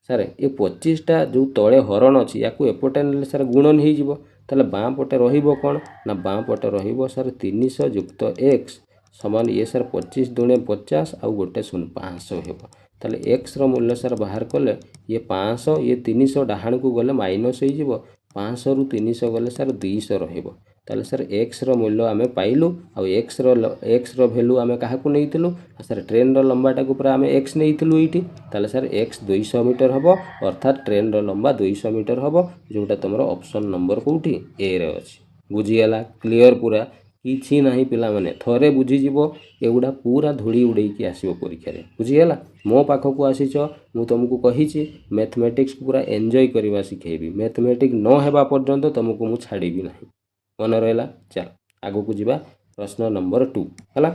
सर ये 25टा जो तले हरण अच्छी या एपटे ने सर गुणन हो जिवो ताले बाँ पटे रहिबो कौन ना बाँ पटे रहिबो सर 300 युक्त x समान ये सर 25 दुणे 50 आउ गोटे 500 हेबो ताले x रो मूल्य सर बाहर कले ये 500 ये 300 डाहाण को गले माइनस हो जिवो 500 रु 300 गले सर 200 रहिबो ताले सर x रो मूल्य आमे पाइलु आ x रो वैल्यू आमे काहा को नैतिलु सर ट्रेन रो लंबाटा को पूरा आमे x नैतिलु एठी ताले सर x 200 मीटर हबो अर्थात ट्रेन रो लंबा 200 मीटर हबो जोटा तुमरो ऑप्शन नंबर कोठी ए रे अछि बुझीगला क्लियर पूरा किछि नाही पिला माने थरे बुझी जिवो एगुडा पूरा धूली उड़ेकी आसीबो परीक्षा रे बुझीगला। मो पाखो को आसीछ मु तुमको कहिछि मैथमेटिक्स पूरा एन्जॉय करबा सिखेबी मैथमेटिक्स न हेबा पर्यंत तुमको मु छाड़ीबी नाही मन रहा। चल आगो को जीवा प्रश्न नंबर 2 है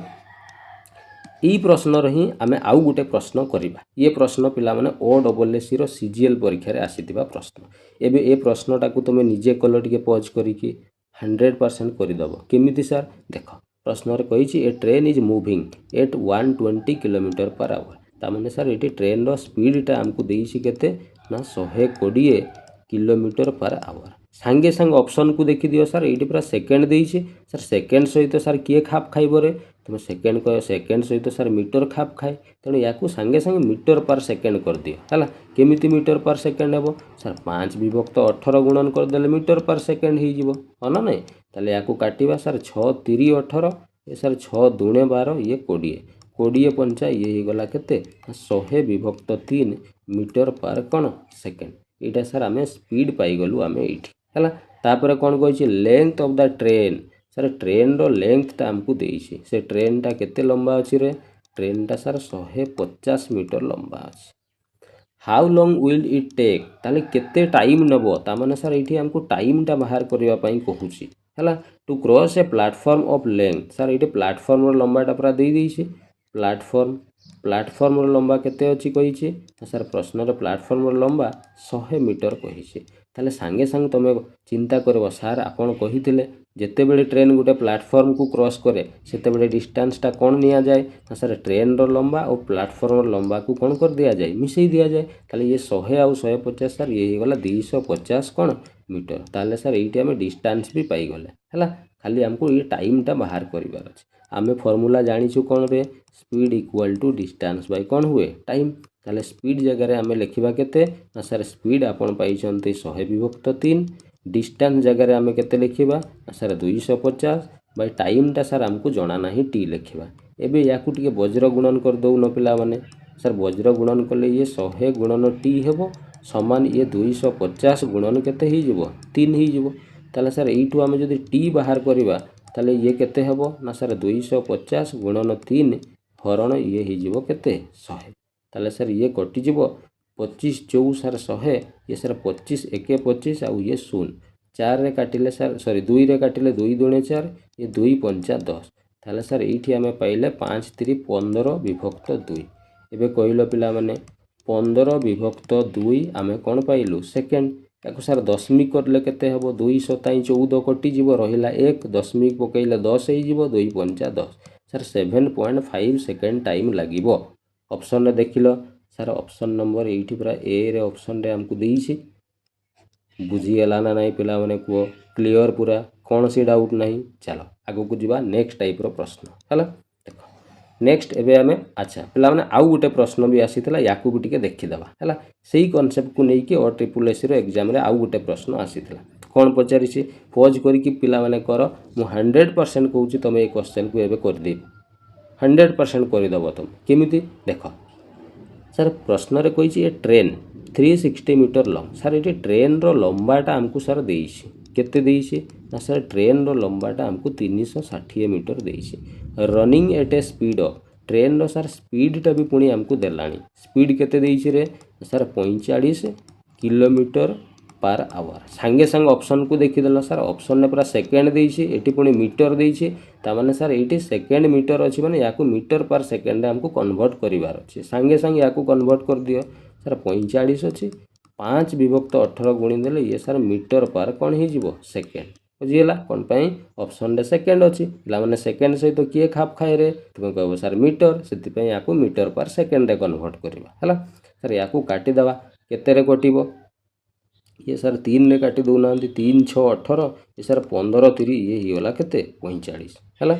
यही प्रश्न ही आम आउ गोटे प्रश्न करवा ये प्रश्न पिला माने OSSC रो CGL परीक्षा रे आसीथिबा प्रश्न एबे ए प्रश्नटा को तुम निजे कल टिके पॉज करिकी 100% करदेव केमिति सर देख प्रश्न रे कहिछि a train is moving at 120 kilometre per hour तामाने सर ये ट्रेन रो स्पीडटा हमको देइछि केते ना 120 किलोमीटर पर आवर सांगे सांग ऑप्शन को देखी दियो सर ये पूरा सेकेंड देइछि सर सेकेंड सहित सर किए खाप खाइबो रे तुम सेकेंड सहित सार मीटर खाप खाए तेणु या सांगे सांगे मीटर पर सेकेंड कर दियो है केमिति मीटर पर सेकेंड हे सार 5 विभक्त 18 गुणन करदे मीटर पर सेकेंड हो ना नहीं ताले या काटिबा सार 6 3 18 ये सार 6 2 12 ये 20 20 पंचा ये गला केते 100 विभक्त 3 मीटर पर कौन सेकेंड यहाँ सार आम स्पीड पाईगलु आम ये है तापर कौन कही लेंथ ऑफ द ट्रेन सार ट्रेन रो लेंथटा आमको देइछि से ट्रेनटा केते लंबा अछि रे ट्रेनटा सार 150 मीटर लंबा अछि how long will it take ताले केते टाइम नबो ता माने सार एठी हमको टाइमटा बाहर करबा पई कहूछि हला to cross a platform of length सार एठी प्लेटफॉर्म रो लंबाटा पूरा देइ दैछि प्लेटफॉर्म रो लंबा केते अछि कहिछि सार प्रश्न रो प्लेटफॉर्म रो लंबा 100 मीटर कहिछि ताले सांगे सांग तमे चिंता करबो सार आपण कहिथिले जेते बेले ट्रेन गोटे प्लेटफॉर्म को क्रॉस करे सेते बेले डिस्टेंसटा कोन निया जाए सार ट्रेन रो लंबा और प्लेटफॉर्म रो लंबा को कोन कर दिया जाए मिसई दिया जाए ताले ये 100 और 150 सार ये गला 250 कोन मीटर ताले सार एठी हम डिस्टेंस भी पाई गले हला खाली हमको ये टाइमटा बाहर करिवार अछि आमे फार्मूला जानिछु कोन रे speed equal to distance by कोन हुए टाइम ताले स्पीड जगह रे आमे लिखिबा केते ना सार स्पीड आपण पाइछन्ते 100 विभक्त 3 डिस्टेंस जगह रे आमे केते लिखिबा सार 250 बाय टाइमटा सार हमको जना नाही टी लिखिबा एबे याकू टिके वज्र गुणन कर दउ न पिला माने सार वज्र गुणन कले ये 100 गुणन टी हेबो समान ये 250 गुणन केते ही जिवो 3 ही जिवो ताले सार एठू आमे जदी टी बाहर करिबा ताले ये केते हेबो ना सार 250 गुणन 3 हरण ये ही जिवो केते 100 ताले सार ये कटि जिवो 25 4 सार 100 ये सार 25 1 25 आउ ये 0 4 रे काटिले सार सॉरी 2 रे काटिले 2 दुणे 4 ये 2 पंचा 10 ताले सार एठी आमे पाइले 5 3 15 विभक्त 2 एबे कहिलो पिला माने 15 विभक्त 2 आमे कोन पाइलु सेकेंड याको सार दशमिक करले केते हेबो 2 7 14 कटि जिवो रहिला 1 दशमिक पकैले 10 हे जिवो 2 पंचा 10 सार 7.5 सेकेंड टाइम लागिवो ऑप्शन रे देखिलो सार ऑप्शन नंबर एठी पूरा ए रे ऑप्शन रे हमको देइछि बुझी गला ना नहीं पिला माने को क्लियर पूरा कौन सी डाउट नहीं चलो आगो को जीवा नेक्स्ट टाइप रो प्रश्न हला देखो नेक्स्ट एबे हमें अच्छा पिला माने आउ गोटे प्रश्न भी आसीतला याकू भी टिके देखि दबा हला सेही कांसेप्ट को नै कि और ट्रिपल एस रो एग्जाम रे आउ गोटे प्रश्न आसीतला कौन पचारि छी पॉज करी कि पिला माने कर मु 100% कहूची तमे ए क्वेश्चन को एबे कर दे 100% कर दबो तुम केमिति देखो सर प्रश्न रे कहिछि a train 360 metre long sir ये ट्रेन रो लंबाटा हमको सर देइछि केते देइछि ना सर ट्रेन रो लंबाटा हमको 360 मीटर देइछि running at a speed of train रो सर स्पीडटा भी पुणी हमको देलाणी स्पीड केते देइछि रे सर 45 किलोमीटर पर आवर सांगे संग ऑप्शन को देखि देला सर ऑप्शन ने पूरा सेकेंड देइछि एटी पुणी मीटर देइछि ता माने सर एटी सेकेंड मीटर अछि माने याको मीटर पर सेकेंड हमको कन्वर्ट करिवार अछि सांगे संग याको कन्वर्ट कर दियो सर 45 अछि 5 विभक्त 18 गुणी देले ये सर मीटर पर कोन ही जीवो सेकेंड बुझियला कोन पई ऑप्शन रे सेकेंड अछि ला माने सेकेंड सहित तो किए खाप खाए रे तुम कहबो सर मीटर सेति पई याको मीटर पर सेकेंड रे कन्वर्ट करिवा हला सर याको काटि दवा केते रे कटिबो ये सर 3 रे काटि दउ नांती 3 6 18 ये सर 15 3 ये ही होला केते 45 हला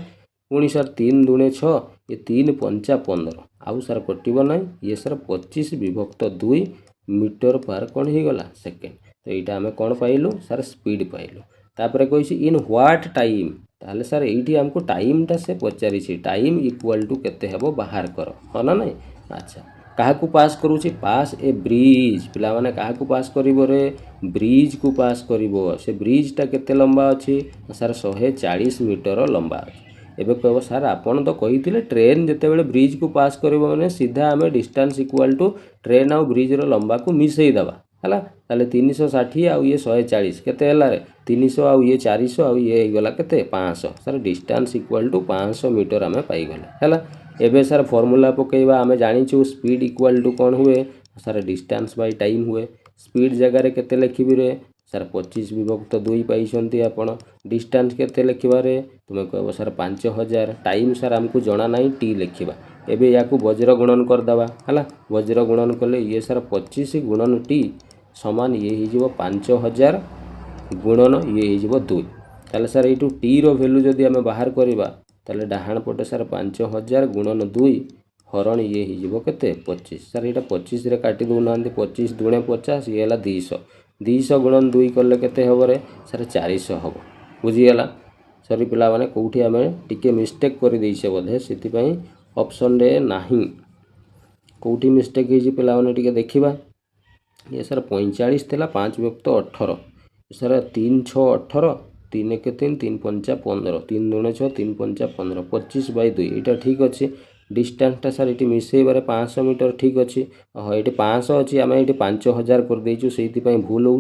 पुणी सर 3 दुणे 6 ये 3 पंचा 15 आउ सर कटिबो नै ये सर 25 विभक्त 2 मीटर पर कोन ही गला सेकेंड तो एटा हमें कोन पाइलु सर स्पीड पाइलु तापरे कहिछि इन व्हाट टाइम ताले सर एठी हमको टाइमटा से पचारि छी टाइम इक्वल टू केते हेबो बाहर करो हो ना नहीं अच्छा काहा को पास करूछि पास ए ब्रिज पिला माने काहा को पास करिवो रे ब्रिज को पास करिवो से ब्रिजटा केते लंबा अछि सर 140 मीटर लंबा अछि एबे कहबो सर आपण तो कहिथिले ट्रेन जते बेले ब्रिज को पास करिवो माने सीधा हमें डिस्टेंस इक्वल टू ट्रेन और ब्रिज रो लंबा को मिसई दबा हला ताले 360 आ ये 140 केते हला रे 300 आ ये 400 आ ये गला केते 500 sir distance equal to 500 metre हमें पाई गले हला एबे सर फार्मूला पकेबा हमें जानि छु स्पीड इक्वल टू कोन हुए सर डिस्टेंस बाय टाइम हुए स्पीड जगह रे केते लिखिबि रे सर 25 विभक्त 2 पाइछन्ती आपण डिस्टेंस केते लिखिबा रे तुमे कहबो सर 5000 टाइम सर हमको जणा नाही टी लिखिबा एबे याकू वज्र गुणन कर दबा हला वज्र गुणन कले ये सर 25 गुणन टी समान ये ही जीवो 5000 गुणन ये ही जीवो 2 ताले सर एटू टी रो वैल्यू जदी हमें बाहर करिबा ताले डाहाण पटे सार 5000 गुणन 2 हरण ये हो केते 25 सार यहाँ 25 रे काटी दौना 25 दुणे 50 ये 200 200 गुणन 2 कले केते हम रे सार 400 हम बुझीगला सरी पिला माने कोठी आमे टिके मिस्टेक कर देइछे बोधे सेति ऑप्शन रे नाही कोठी मिस्टेक हे पिला माने टिके देखिबा ये सर 45 थिला 5 व्यक्त 18 सर 3 6 18 3 1 3 3 5 15 3 2 6 3 5 15 25 बाय 2 यहाँ ठीक अच्छे डिस्टेंसटा सर ये मिसेबार 500 मीटर ठीक अच्छे हाँ ये 500 अच्छी आम ये 5000 कर देचु से भूल हो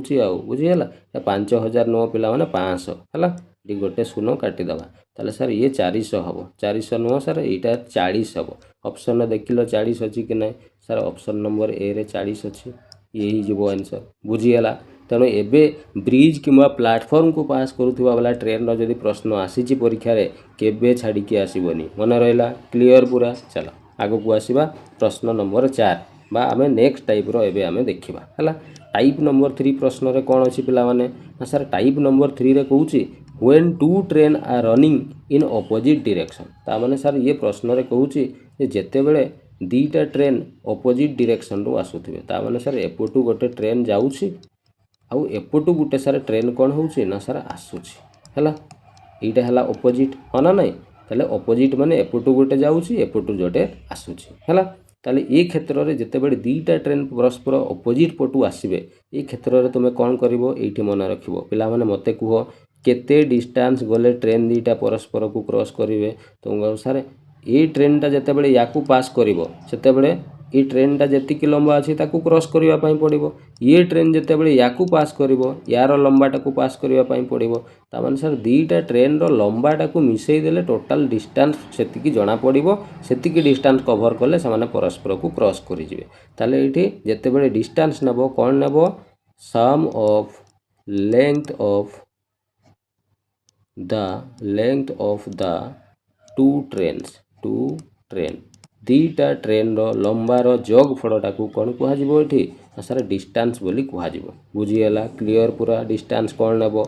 बुझीगला 5000 नुह पिला माने 500 है ये गोटे शून्य काटिदेवा ताले सर ये 400 हम 400 नुह सर यहाँ 40 हम ऑप्शन देख लो 40 अच्छी कि ना सर ऑप्शन नंबर ए रे 40 अच्छी यही जो आंसर बुझीगला तेणु एबे ब्रिज किंवा प्लाटफॉर्म को पास करुवा वाला ट्रेन रो जदि प्रश्न आसी परीक्षा रे केबे छाड़ी के आसीबनी मन रहिला क्लियर पूरा चलो आगो को आसीबा प्रश्न नंबर 4 बा आमे नेक्स्ट टाइप रो एबे आमे देखिबा हला टाइप नंबर 3 प्रश्न रे कोन अछि पिला माने सर टाइप नंबर 3 रे कहूची when two train are running in opposite direction ता माने सर ये प्रश्न रे कहूची जे जेते बेले दीटा ट्रेन ऑपोजिट डायरेक्शन रो आसुथिबे ता माने सर एपटू गोटे ट्रेन जाउची आउ एपटू गोटे सार ट्रेन कौन होउची ना सार आसुची हैला एटा हैला ऑपोजिट हाँ ना नहीं ताले ऑपोजिट माने एपटू गोटे जाउची एपटू जोटे आसुची हैला ताले ए क्षेत्र रे जते बेले दीटा ट्रेन परस्पर ऑपोजिट पटू आसीबे ए क्षेत्र रे तुमे कोन करिवो एठी मन रखिवो पिला माने मते कुहो केते डिस्टेंस गले ट्रेन दीटा परस्पर को क्रॉस करिवे तो सार ए ट्रेन टा जते बेले याकू पास करिवो सेते बेले ये ट्रेन टा जति लंबा अच्छी ताकू क्रॉस करबा पई पड़िबो ये ट्रेन जते बेले याकू पास करिवो यार लंबाटा को पास करबा पई पड़िबो ता माने सर दीटा ट्रेन रो लंबाटा को मिसई देले टोटल डिस्टेंस सेतिकी जणा पड़िबो सेतिकी डिस्टेंस कवर करले से माने परस्पर को क्रॉस करि जिवे ताले एठी जते बेले डिस्टेंस नबो कोन नबो sum of length of the two train दीटा ट्रेन रो लंबार जोग फड़टा को कौन कहजिबो एठी सर डिस्टेंस बोली कहजिबो बुझीगला क्लियर पूरा डिस्टेंस कौन नबो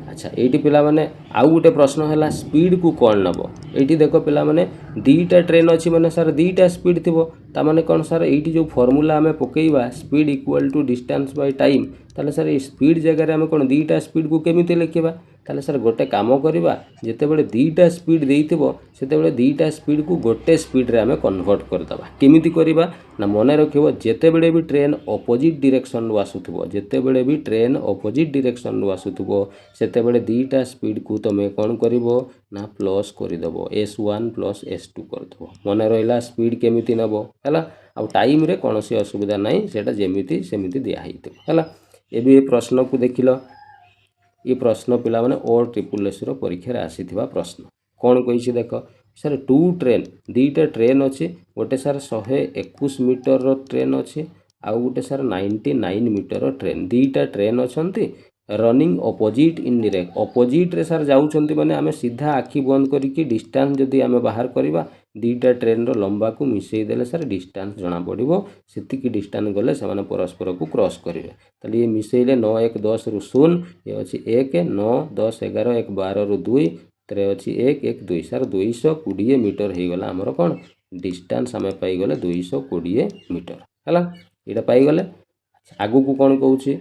अच्छा एठी पिला माने आउ गोटे प्रश्न हैला स्पीड को कौन नबो एठी देखो पिला माने दीटा ट्रेन अछि माने सर दीटा स्पीड थिबो ता माने कौन सर एठी जो फार्मूला हमें पकेइबा speed equal to distance by time ताले सर ए स्पीड जगह रे हमें कौन दीटा स्पीड को केमिति लिखिबा ताले सर गोटे काम करिबा जेते बेले दीटा स्पीड देइथिबो सेते बेले दीटा स्पीड को गोटे स्पीड रे हमें कन्वर्ट कर दबा केमिति करिबा ना मने रखिबो जेते बेले भी ट्रेन ऑपोजिट डायरेक्शन रो आसुथिबो जेते बेले भी ट्रेन ऑपोजिट डायरेक्शन रो आसुथिबो सेते बेले दीटा स्पीड को तमे कोन करिवो ना प्लस करि दबो s1 प्लस s2 कर दबो मने रहिला स्पीड केमिति नबो हैला आ टाइम रे कोनोसी असुविधा नाही सेटा जेमिति सेमिति दिया हितो हैला एबे प्रश्न को देखिलो ये प्रश्न पिला माने ओ ट्रिपल एस रो परीक्षा रे आसीथिबा प्रश्न कोन कहिछि देखो सर टू ट्रेन दीटा ट्रेन अछि गोटे सर 121 मीटर रो ट्रेन अछि आ गोटे सर 99 मीटर रो ट्रेन दीटा ट्रेन अछंती running opposite in direct opposite रे सर जाउछंती माने आमे सीधा आखि बंद करिकि डिस्टेंस जदी आमे बाहर करिबा दीटा ट्रेन रो लंबा को मिसई देले सर डिस्टेंस जना पड़िबो सेतिकी डिस्टेंस गले से माने परस्पर को क्रॉस करिवे ताले ये मिसईले 9 1 10 रु 0 ये अछि 1 9 10 11 1 12 रु 2 तेरे अछि 1 1 2 सर 220 मीटर हे गला हमर कोन डिस्टेंस हमें पाई गले 220 मीटर हला एटा पाई गले आगु को कोन कहूची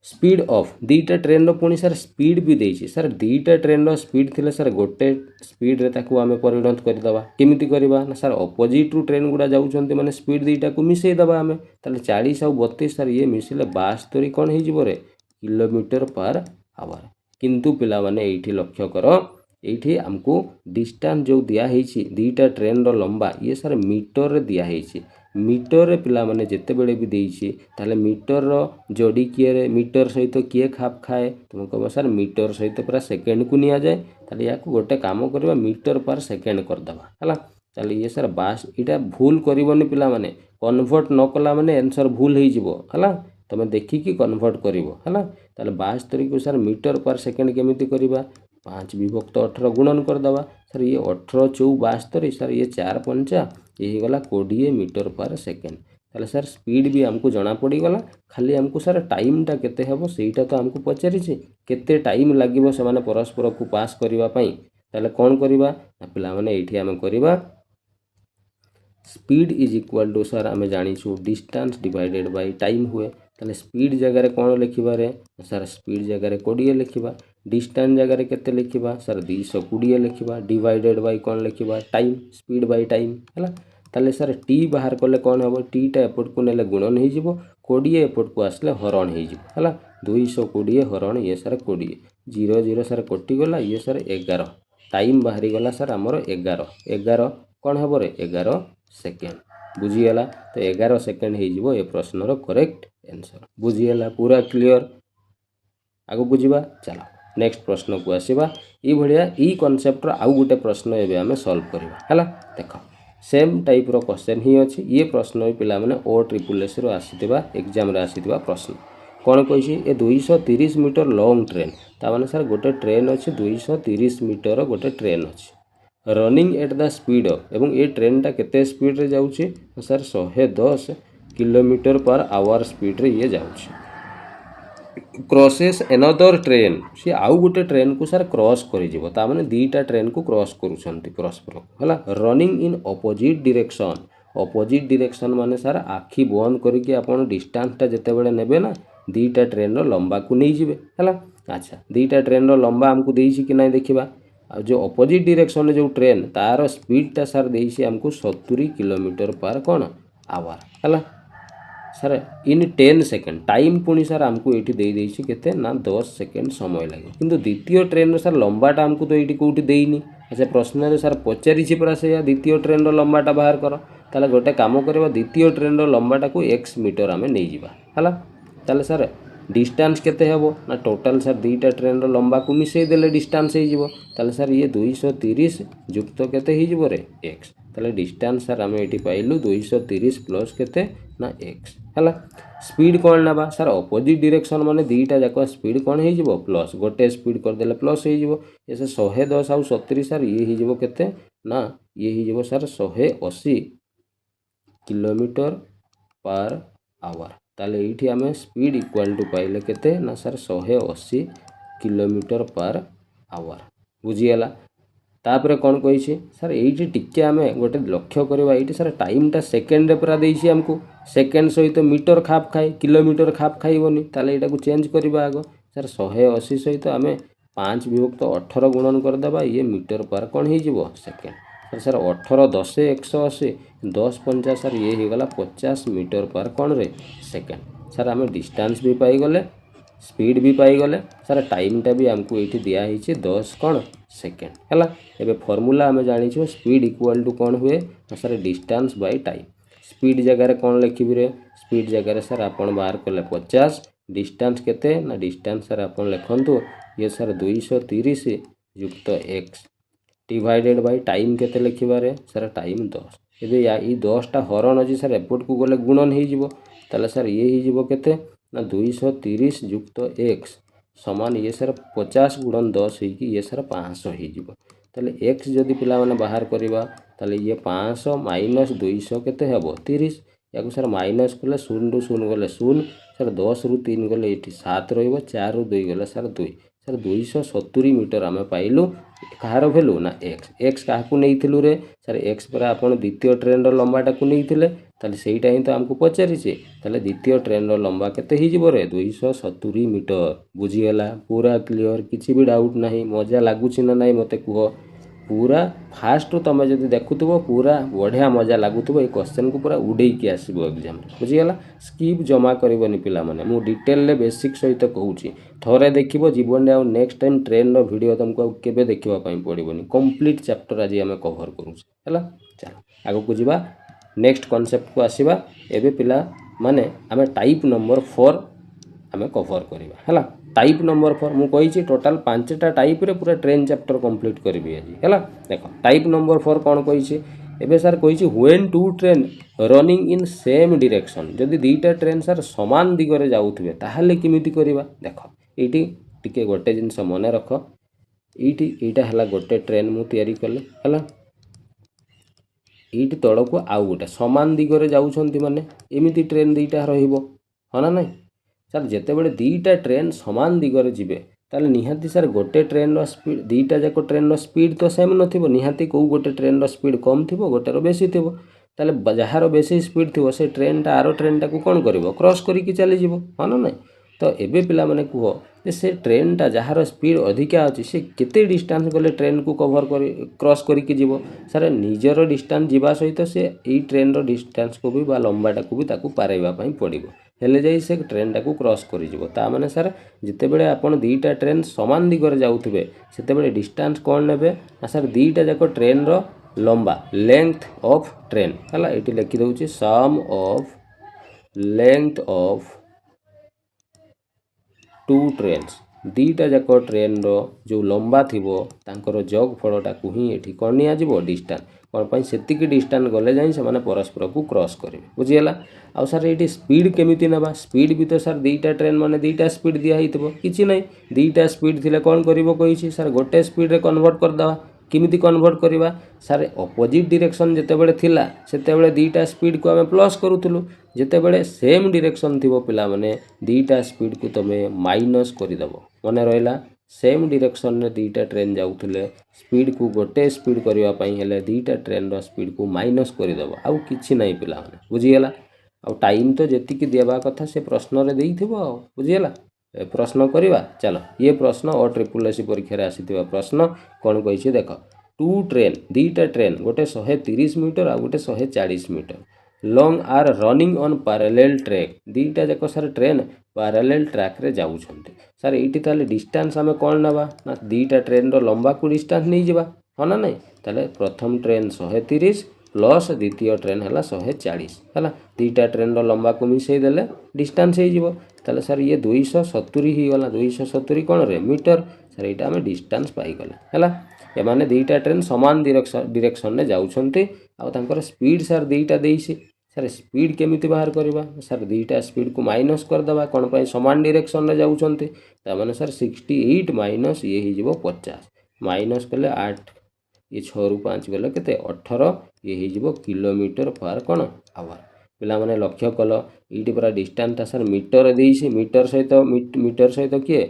स्पीड ऑफ दीटा ट्रेन रो पुणी सर स्पीड भी देइछि सर दीटा ट्रेन रो स्पीड थिले सर गोटे स्पीड रे ताकू आमे परिणत करि दबा केमिति करबा ना सर ऑपोजिट रु ट्रेन गुडा जाउछंती माने स्पीड दीटा को मिसई दबा आमे ताले 40 और 32 सर ये मिसिले 72 कोन हे जिवो रे किलोमीटर पर आवर किंतु पिला माने एठी लक्ष्य करो एठी हमको डिस्टेंस जो दिया हेछि दीटा ट्रेन रो लंबा ये सर मीटर रे दिया हेछि मीटर रे पिला माने जेते बेले भी देइछि ताले मीटर रो जोडी किए रे मीटर सहित किए खाप खाए तुम कहबो सर मीटर सहित पूरा सेकंड को निया जाए ताले याकू गोटे काम करबा मीटर पर सेकंड कर दबा हला ताले ये सर बास इटा भूल करिवनी पिला माने कन्वर्ट न कला माने आंसर भूल हे जिवो हला तमे देखि कि कन्वर्ट करिवो हला ताले 72 को सर मीटर पर सेकंड केमिति करबा 5 विभक्त 18 गुणन कर दबा सर ये 18 4 72 सर ये 4 5 ये गला 20 मीटर पर सेकंड ताले सर स्पीड भी हमको जना पड़ी गला खाली हमको सर टाइम टा केते हेबो सेटा तो हमको पचारि छी केते टाइम लागिवो से माने परस्पर को पास करबा पई ताले कौन करिबा ना पिला माने एठी आमे करिबा speed is equal to sir आमे जानिछु डिस्टेंस डिवाइडेड बाय टाइम हुए ताले स्पीड जगह रे कौन लिखिबा रे सर स्पीड जगह रे 20 लिखिबा डिस्टेंस जगह रे केते लिखिबा सर 220 लिखिबा डिवाइडेड बाय कौन लिखिबा टाइम स्पीड बाय टाइम हला ताले सर टी बाहर कले कौन हबो टी टा एपट को नेले गुणन हे जिवो 20 एपट को आसले हरण हे जिवो हला 220 हरण ये सर 20 0 0 सर कटि गला ये सर 11 टाइम बाहरी गला सर हमर 11 11 कौन हबो रे 11 सेकेंड बुझीगला तो 11 सेकेंड हो ए प्रश्नर करेक्ट आंसर बुझीगला पूरा क्लियर आगो बुझीबा चलो नेक्स्ट प्रश्न को आसीबा ई भलिया ई कांसेप्ट रो आउ गोटे प्रश्न एबे हमें सॉल्व करबा हला देखो सेम टाइप रो क्वेश्चन ही अछि ये प्रश्न भी पिला माने ओ ट्रिपल एस रो आसीतिबा एग्जाम रे आसीतिबा प्रश्न कौन कहि ए 230 मीटर लॉन्ग ट्रेन ता माने सर गोटे ट्रेन अछि 230 मीटर गोटे ट्रेन अछि रनिंग एट द स्पीड एवं ये ट्रेन टा केते स्पीड रे जाउछि sir 110 kilometre per hour speed रे ये जाउछि क्रॉसेस एनदर ट्रेन सी आउ गोटे ट्रेन को सर क्रॉस करि जिवो ता माने दीटा ट्रेन को क्रॉस करूछंती परस्पर हला रनिंग इन अपोजिट डायरेक्शन माने सर आखी बंद करके आपण डिस्टेंस टा जते बेले नेबे ना दीटा ट्रेन रो लंबा को नै जिवे हला अच्छा दीटा ट्रेन रो लंबा हमको देइछि कि नै देखिबा जो अपोजिट डायरेक्शन जो ट्रेन तार स्पीड टा सर देइछि हमको 70 किलोमीटर पर कौन आवर हला सर इन 10 सेकेंड टाइम पुणी सर हमको ये दे देइछि केते ना 10 सेकेंड समय लगे किंतु द्वितीय ट्रेन सर लंबाटा हमको तो ये कौटी देइनी अच्छा प्रश्न रे सर पचारिछि परा से द्वितीय ट्रेन रो लंबाटा बाहर कर ताले गोटे काम करबा द्वितीय ट्रेन रो लंबाटा को x मीटर हमें नै जिबा हला ताले सर डिस्टेंस केते हेबो ना टोटल सर दीटा ट्रेन रो लंबा को मिसै देले डिस्टेंस हे जिवो ताले सर ये 230 युक्त केते हे जिवो रे x ताले डिस्टेंस सर हमें एठी पाइलु 230 प्लस केते ना x हला स्पीड कौन नबा सर अपोजिट डायरेक्शन माने दीटा जाको स्पीड कौन हे जिवो प्लस गोटे स्पीड कर देले प्लस हे जिवो एसे 110 आउ 70 सर ये हे जिवो केते ना ये हे जिवो सर 180 किलोमीटर पर आवर ताले एठी हमें स्पीड इक्वल टू पाइले केते ना सर 180 किलोमीटर पर आवर बुझीगला तापर कौन कहि सर ये टिके आम गोटे लक्ष्य करवा ये सर टाइम टा सेकेंड रे पूरा देइछि हमको सेकेंड सहित मीटर खाप खाए किलोमीटर खाप खाइबनी ताले एटा को चेंज करबा आगो सर 180 सहित आम 5 विभक्त 18 गुणन करदेबा ये मीटर पर कौन हो जिवो सेकेंड सर 18 10 180 10 50 सर ये हो गला 50 मीटर पर कौन रे सेकेंड सर आम डिस्टेंस भी पाई गले स्पीड भी पाई गले सर टाइम टा भी हमको ये दिया है 10 कौन सेकेंड है एबे फॉर्मूला आम जानी स्पीड इक्वल टू कौन हुए sir distance by time speed जगह कौन लिखी रे स्पीड जगह सर आपन बाहर कले 50 डिस्टेंस केते ना डिस्टेंस सर आपन लिखंतु ये सर 230 युक्त x डिवाइडेड बाय टाइम केते लिखिबा रे सर टाइम 10 एबे या ई 10 टा हरण अछि सर एपट को गले गुणन हे जिवो ताले सर ये हे जिवो केते ना 230 युक्त x समान ये सर 50 गुणन 10 है कि ये सर 500 हो जिवो ताले x जदि पिला माने बाहर करबा ताले ये 500 माइनस 200 केते हेबो 30 याको सर माइनस कले 0 रु 0 गले 0 सर 10 रु 3 गले एठी 7 रहइबो 4 रु 2 गले सर 2 सर 270 मीटर आमे पाइलु कहार भेलु ना x काहाकू नैथिलु रे सर x पर आपण द्वितीय ट्रेन रो लंबाटा को नैथिले ताले सेईटा ही तो हमको पचारिछे ताले द्वितीय ट्रेन रो लंबा केते ही जिवो रे 270 मीटर बुझीगला पूरा क्लियर किछि भी डाउट नाही मजा लागुछि ना नाही मते कुहो पूरा फास्ट तुम जब देखुव पूरा बढ़िया मजा लगुव ये क्वेश्चन को पूरा उड़े की आसो एग्जाम बुझीगला स्किप जमा करनी पिला माने मु डिटेल बेसिक सहित कहूँ थरे देखिबो जीवन में नेक्स्ट टाइम ट्रेन रो वीडियो तुमको केबे देखिबा पई पड़िबोनी कंप्लीट चैप्टर आज आम कवर करूँ है चलो आगो को जीवा नेक्स्ट कॉन्सेप्ट को आसीबा एबे पिला माने आम टाइप नंबर 4 आम कवर करवा है टाइप नंबर 4 मु कही टोटाल 5टा टाइप रे पूरा ट्रेन चैप्टर कंप्लीट करी आज है देख टाइप नंबर 4 कौन कही एबे सर कही when two train running in same direction जदि दीटा ट्रेन सर समान दिगरे जाउथबे ताहले किमिति करबा देख एटी टिके गोटे जिनस मन रख एटी एटा हला गोटे ट्रेन मु तयारी कले हला एटी तळको आउ गोटे समान दिगरे जाउछंती माने एमिति ट्रेन दीटा रहिबो हना नै सर जेते बड़े दीटा ट्रेन समान दिगरे जिबे ताले निहाती सर गोटे ट्रेन रो स्पीड दीटा जाक ट्रेन रो स्पीड तो सेम नथिबो निहाती को गोटे ट्रेन रो स्पीड कम थिबो गोटे रो बेसी थिबो ताले जहार बेसी स्पीड थिबो से ट्रेन टा आरो ट्रेन टा को कोन करिवो क्रॉस करिकि चली जिवो हां ना नहीं तो एबे पिला माने कुहो जे से ट्रेन टा जहार स्पीड अधिका अछि से केते डिस्टेंस गले ट्रेन को कवर करी क्रॉस करिकि जिवो सर निजर डिस्टेंस जिबा सहित से एई ट्रेन रो डिस्टेंस को भी बा लंबाटा को भी ताकू पारेबा पई पड़िबो हेले जाई से ट्रेन टा को क्रॉस करि जिवो ता माने सर जिते बेले आपण दीटा ट्रेन समान दिगरे जाउथबे सेते बेले डिस्टेंस कोन नेबे ना सर दीटा जाको ट्रेन रो लंबा लेंथ ऑफ ट्रेन हला एटी लिखि दउची sum of length of two trains दीटा जाक ट्रेन रो जो लंबा थिबो तांकर जग फलटा को ही एठी कोन निया जिवो डिस्टेंस कोन पई सेतिकी डिस्टेंस गले जाई से माने परस्पर को क्रॉस करिवे बुझियला आ सर एठी स्पीड केमिति नेबा स्पीड भी तो सर दीटा ट्रेन माने दीटा स्पीड दिया हितबो किछि नै दीटा स्पीड थिले कोन करिवो कहिछि सर गोटे स्पीड रे कन्वर्ट कर दवा किमिति कन्वर्ट करिवा सर अपोजिट डायरेक्शन जते बेले थिला सेते बेले दीटा स्पीड को हमें प्लस करूथुलु जते बेले सेम डायरेक्शन थिबो पिला माने दीटा स्पीड को तमे माइनस करि दबो मने रहला सेम डायरेक्शन रे दीटा ट्रेन जाउथले स्पीड को गोटे स्पीड करिवा पई हेले दीटा ट्रेन रो स्पीड को माइनस करि दबो आउ किछि नै पिला माने बुझियला आउ टाइम तो जेतिकी देबा कथा से प्रश्न रे देइथिबो आउ बुझियला प्रश्न करिवा चलो ये प्रश्न और ट्रिपल एससी परीक्षा रे आसीथिबा प्रश्न कोन कहिछि देखो टू ट्रेन दीटा ट्रेन गोटे 130 मीटर आ गोटे 140 metre long are running on parallel track दीटा जाक सर ट्रेन पैरेलल ट्रैक रे जाउछन्ते सर एठी ताले डिस्टेंस हमें कोन नबा ना दीटा ट्रेन रो लंबा को डिस्टेंस नै जिबा हो ना नै ताले प्रथम ट्रेन 130 प्लस द्वितीय ट्रेन हला 140 हला दीटा ट्रेन रो लंबा को मिसई देले डिस्टेंस हे जिवो ताले सर ये 270 ही गला 270 कोन रे मीटर सर एटा हमें डिस्टेंस पाई गले हला ए माने दीटा ट्रेन समान डायरेक्शन रे जाउछन्ते आ तांकर स्पीड सर दीटा देइसी सर स्पीड केमिति बाहर करबा सर दीटा स्पीड को माइनस कर दबा कोन पई समान डायरेक्शन रे जाउछन्ते ता माने सर 68 माइनस ये ही जिवो 50 माइनस कले 8 ये 6 रु 5 गले केते 18 ये ही जिवो किलोमीटर पर कोन आवर पिला माने लक्ष्य कल इटी पूरा डिस्टेंस ता सर मीटर देइसी मीटर सहित किए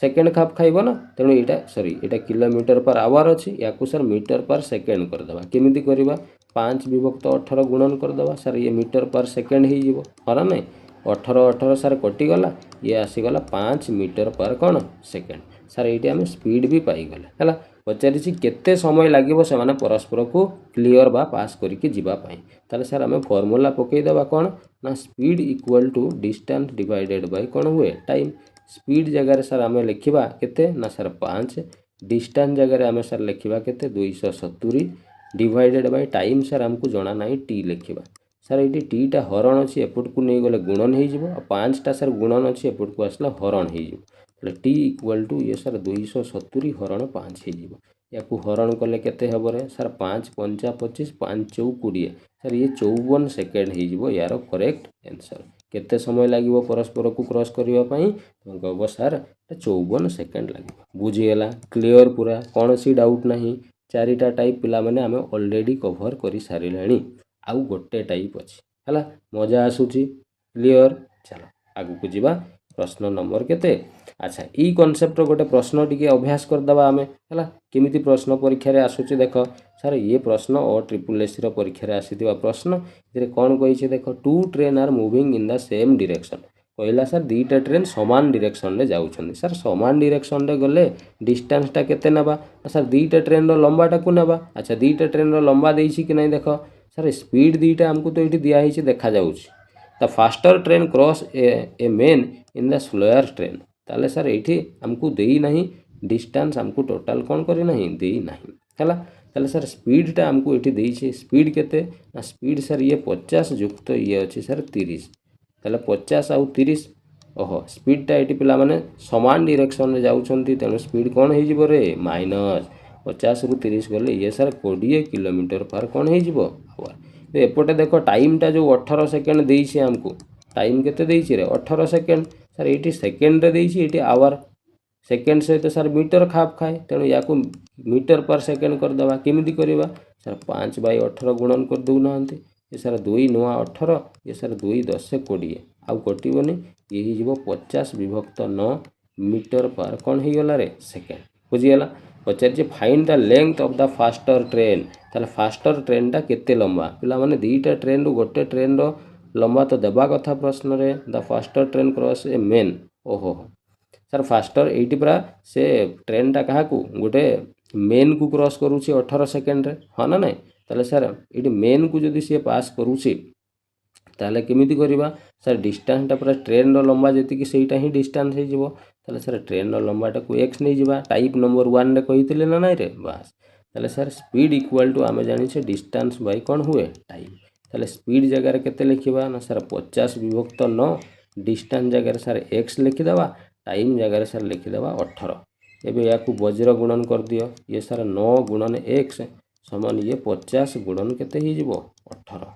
सेकेंड खाप खाइबो ना तेणु एटा sorry Etah kilometre per our अछि याकु सर मीटर पर सेकेंड कर दबा केमिति करबा 5 विभक्त 18 गुणन कर दबा सर ये मीटर पर सेकेंड ही जीवो हरा नै 18 18 सर कटि गला ये आसी गला 5 मीटर पर कोन सेकेंड सर एटी हम स्पीड भी पाई गले हला पचारिछि केते समय लागिबो से माने परस्पर को क्लियर बा पास करिके जिबा पई ताले सर हमें फार्मूला पकई दबा कोन ना speed equal to distance divided by कोन हुए टाइम स्पीड जगह सर आम लिखा केते ना सर 5 डिस्टेंस जगह आम सर लिखा केते 270 डिवाइडेड बाय टाइम सर आमको जना ना टी लिखा सर ये टी टा हरण अच्छी एपट को नहीं गले गुणन हो 5 टा सर गुणन अच्छी एपट को आसला हरण हो टी इक्वल टू ये सर 270 हरण 5 हो या हरण कले केते हब रे सर 5 5 25 5 4 20 सर ये 54 सेकेंड हो यार करेक्ट आंसर केते समय लागिवो परस्पर को क्रॉस करिवा पई कहबो सर 54 सेकेंड लागिवो बुझियला क्लियर पूरा कौन सी डाउट नहीं चारिटा टाइप पिला माने हमें ऑलरेडी कवर करि सारिलाणी आउ गोटे टाइप अछि हला मजा आसुची क्लियर चलो आगु को जीवा प्रश्न नंबर केते अच्छा ई कॉन्सेप्ट गोटे प्रश्न टिके अभ्यास कर दबा हमें हला केमिति प्रश्न परीक्षा रे आसुची देखो सर ये प्रश्न और ट्रिपल एससी रो परीक्षा रे आसीथिबा प्रश्न जे कोन कहिছে देखो two train are moving in the same direction कहला सर दीटा ट्रेन समान डायरेक्शन रे जाउछन सर समान डायरेक्शन रे गले डिस्टेंस टा केते नबा सर दीटा ट्रेन रो लंबाटा को नबा अच्छा दीटा ट्रेन रो लंबा देइछि कि नै देखो सर स्पीड दीटा हमको तो एठी दिया हिछि देखा जाउछि the faster train cross a man in the slower train ताले सर एठी हमको देई नहीं डिस्टेंस हमको टोटल कोन करी नहीं देई नहीं हला ताले सर स्पीड टा हमको एठी देई छै स्पीड केते ना स्पीड सर ये 50 युक्त ये अछि सर 30 ताले 50 आउ 30 ओहो स्पीड टा एठी पिला माने समान डायरेक्शन रे जाउछंती तेनु स्पीड कोन हे जिवो रे माइनस 50 रु 30 गले ये सर 20 किलोमीटर पर कोन हे जिवो आवर एपटे देखो टाइम टा जो 18 सेकंड देई छै हमको टाइम केते देई छै रे 18 सेकंड सर एठी सेकंड रे देई छै एठी आवर सेकेंड सहित सर मीटर खाप खाए तेणु या मीटर पर सेकेंड कर दबा केमिति करबा सर 5 बाय 18 गुणन कर दउ नांती ये सर 2 9 18 ये सर 2 10 20 आउ कटिबोनी ये ही जीवो 50 विभक्त 9 मीटर पर कौन हो गला रे सेकेंड बुझीगला पचार find the length of the faster train ताले फास्टर ट्रेनटा केते लंबा पिला माने दीटा ट्रेन रु गोटे ट्रेन रो लंबा तो देबा कथा प्रश्न रे the faster train cross a main ओहो सर फास्टर एटी पूरा से ट्रेनटा क्या गोटे मेन को क्रॉस करुँच 18 सेकेंड रे हाँ ना नहीं ताले सर ये मेन को जदि सी पास करुँची ताले केमिति करबा सर डिस्टेंसटा पूरा ट्रेन रो लंबा जति सेटा ही डिस्टेंस हो जिवो ताले सर ट्रेन रो लंबाटा को x नहीं जिबा टाइप नंबर 1 रे कहितले ना नहीं रे बस ताले सर स्पीड इक्वल टू आमे जानि छे डिस्टेंस बाय कोन हुए टाइम ताले स्पीड जगह रे केते लिखिबा ना सर 50 विभक्त 9 डिस्टेंस जगह रे सर x लिखि देबा टाइम जगह रे सर लिखि देबा 18 एबे या को वज्र गुणन कर दियो ये सर 9 गुणन x समान ये 50 गुणन केते ही जिवो 18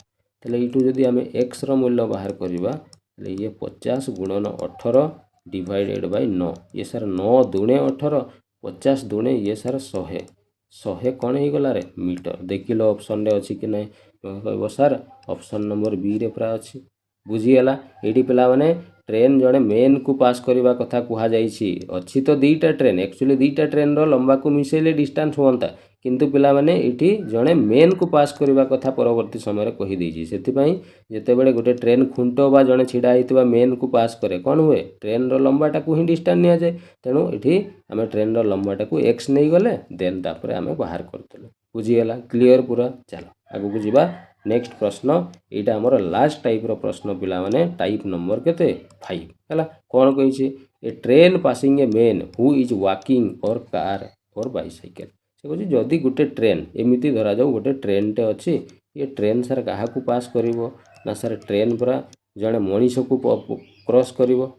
ताले इटू जदि आमे x रो मूल्य बाहर करबा ताले ये 50 गुणन 18 डिवाइडेड बाय 9 ये सर 9 दुणे 18 50 दुणे ये सर 100 कौन हो गला रे मीटर देख लो ऑप्शन रे अछि कि नहीं कहबो सर ऑप्शन नंबर बी रे प्राय अछि बुझीगला एडी पिला माने ट्रेन जड़े मेन को पास करवा कथा कहा जाइछि अच्छी तो दीटा ट्रेन एक्चुअली दीटा ट्रेन रो लंबा को मिसेले डिस्टेंस होता किंतु पिला माने इठी जड़े मेन को पास करवा कथा परवर्ती समय कहि देछि सेति पई जेते बेले गोटे ट्रेन खुंटो बा जड़े छिडा हितबा मेन को पास करे कोन हुए ट्रेन रो लंबाटा को ही डिस्टेंस निया जाय तेणु इठी आमे ट्रेन रो लंबाटा को x नहीं गले देन तापर आमे बाहर करतले बुझीगला क्लियर पूरा चलो आगु को जीवा नेक्स्ट प्रश्न यहाँ आमर लास्ट टाइप रो प्रश्न पिला माने टाइप नंबर केते 5 हैला कोन कहिछि a train passing a man who is walking और कार और बाइसाइकल से कहछि जदि गोटे ट्रेन एमिति धरा जाऊ गोटे ट्रेन टे अछि ये ट्रेन सर काहा को पास करिवो ना सर ट्रेन पूरा जणे मनीष को क्रॉस करिवो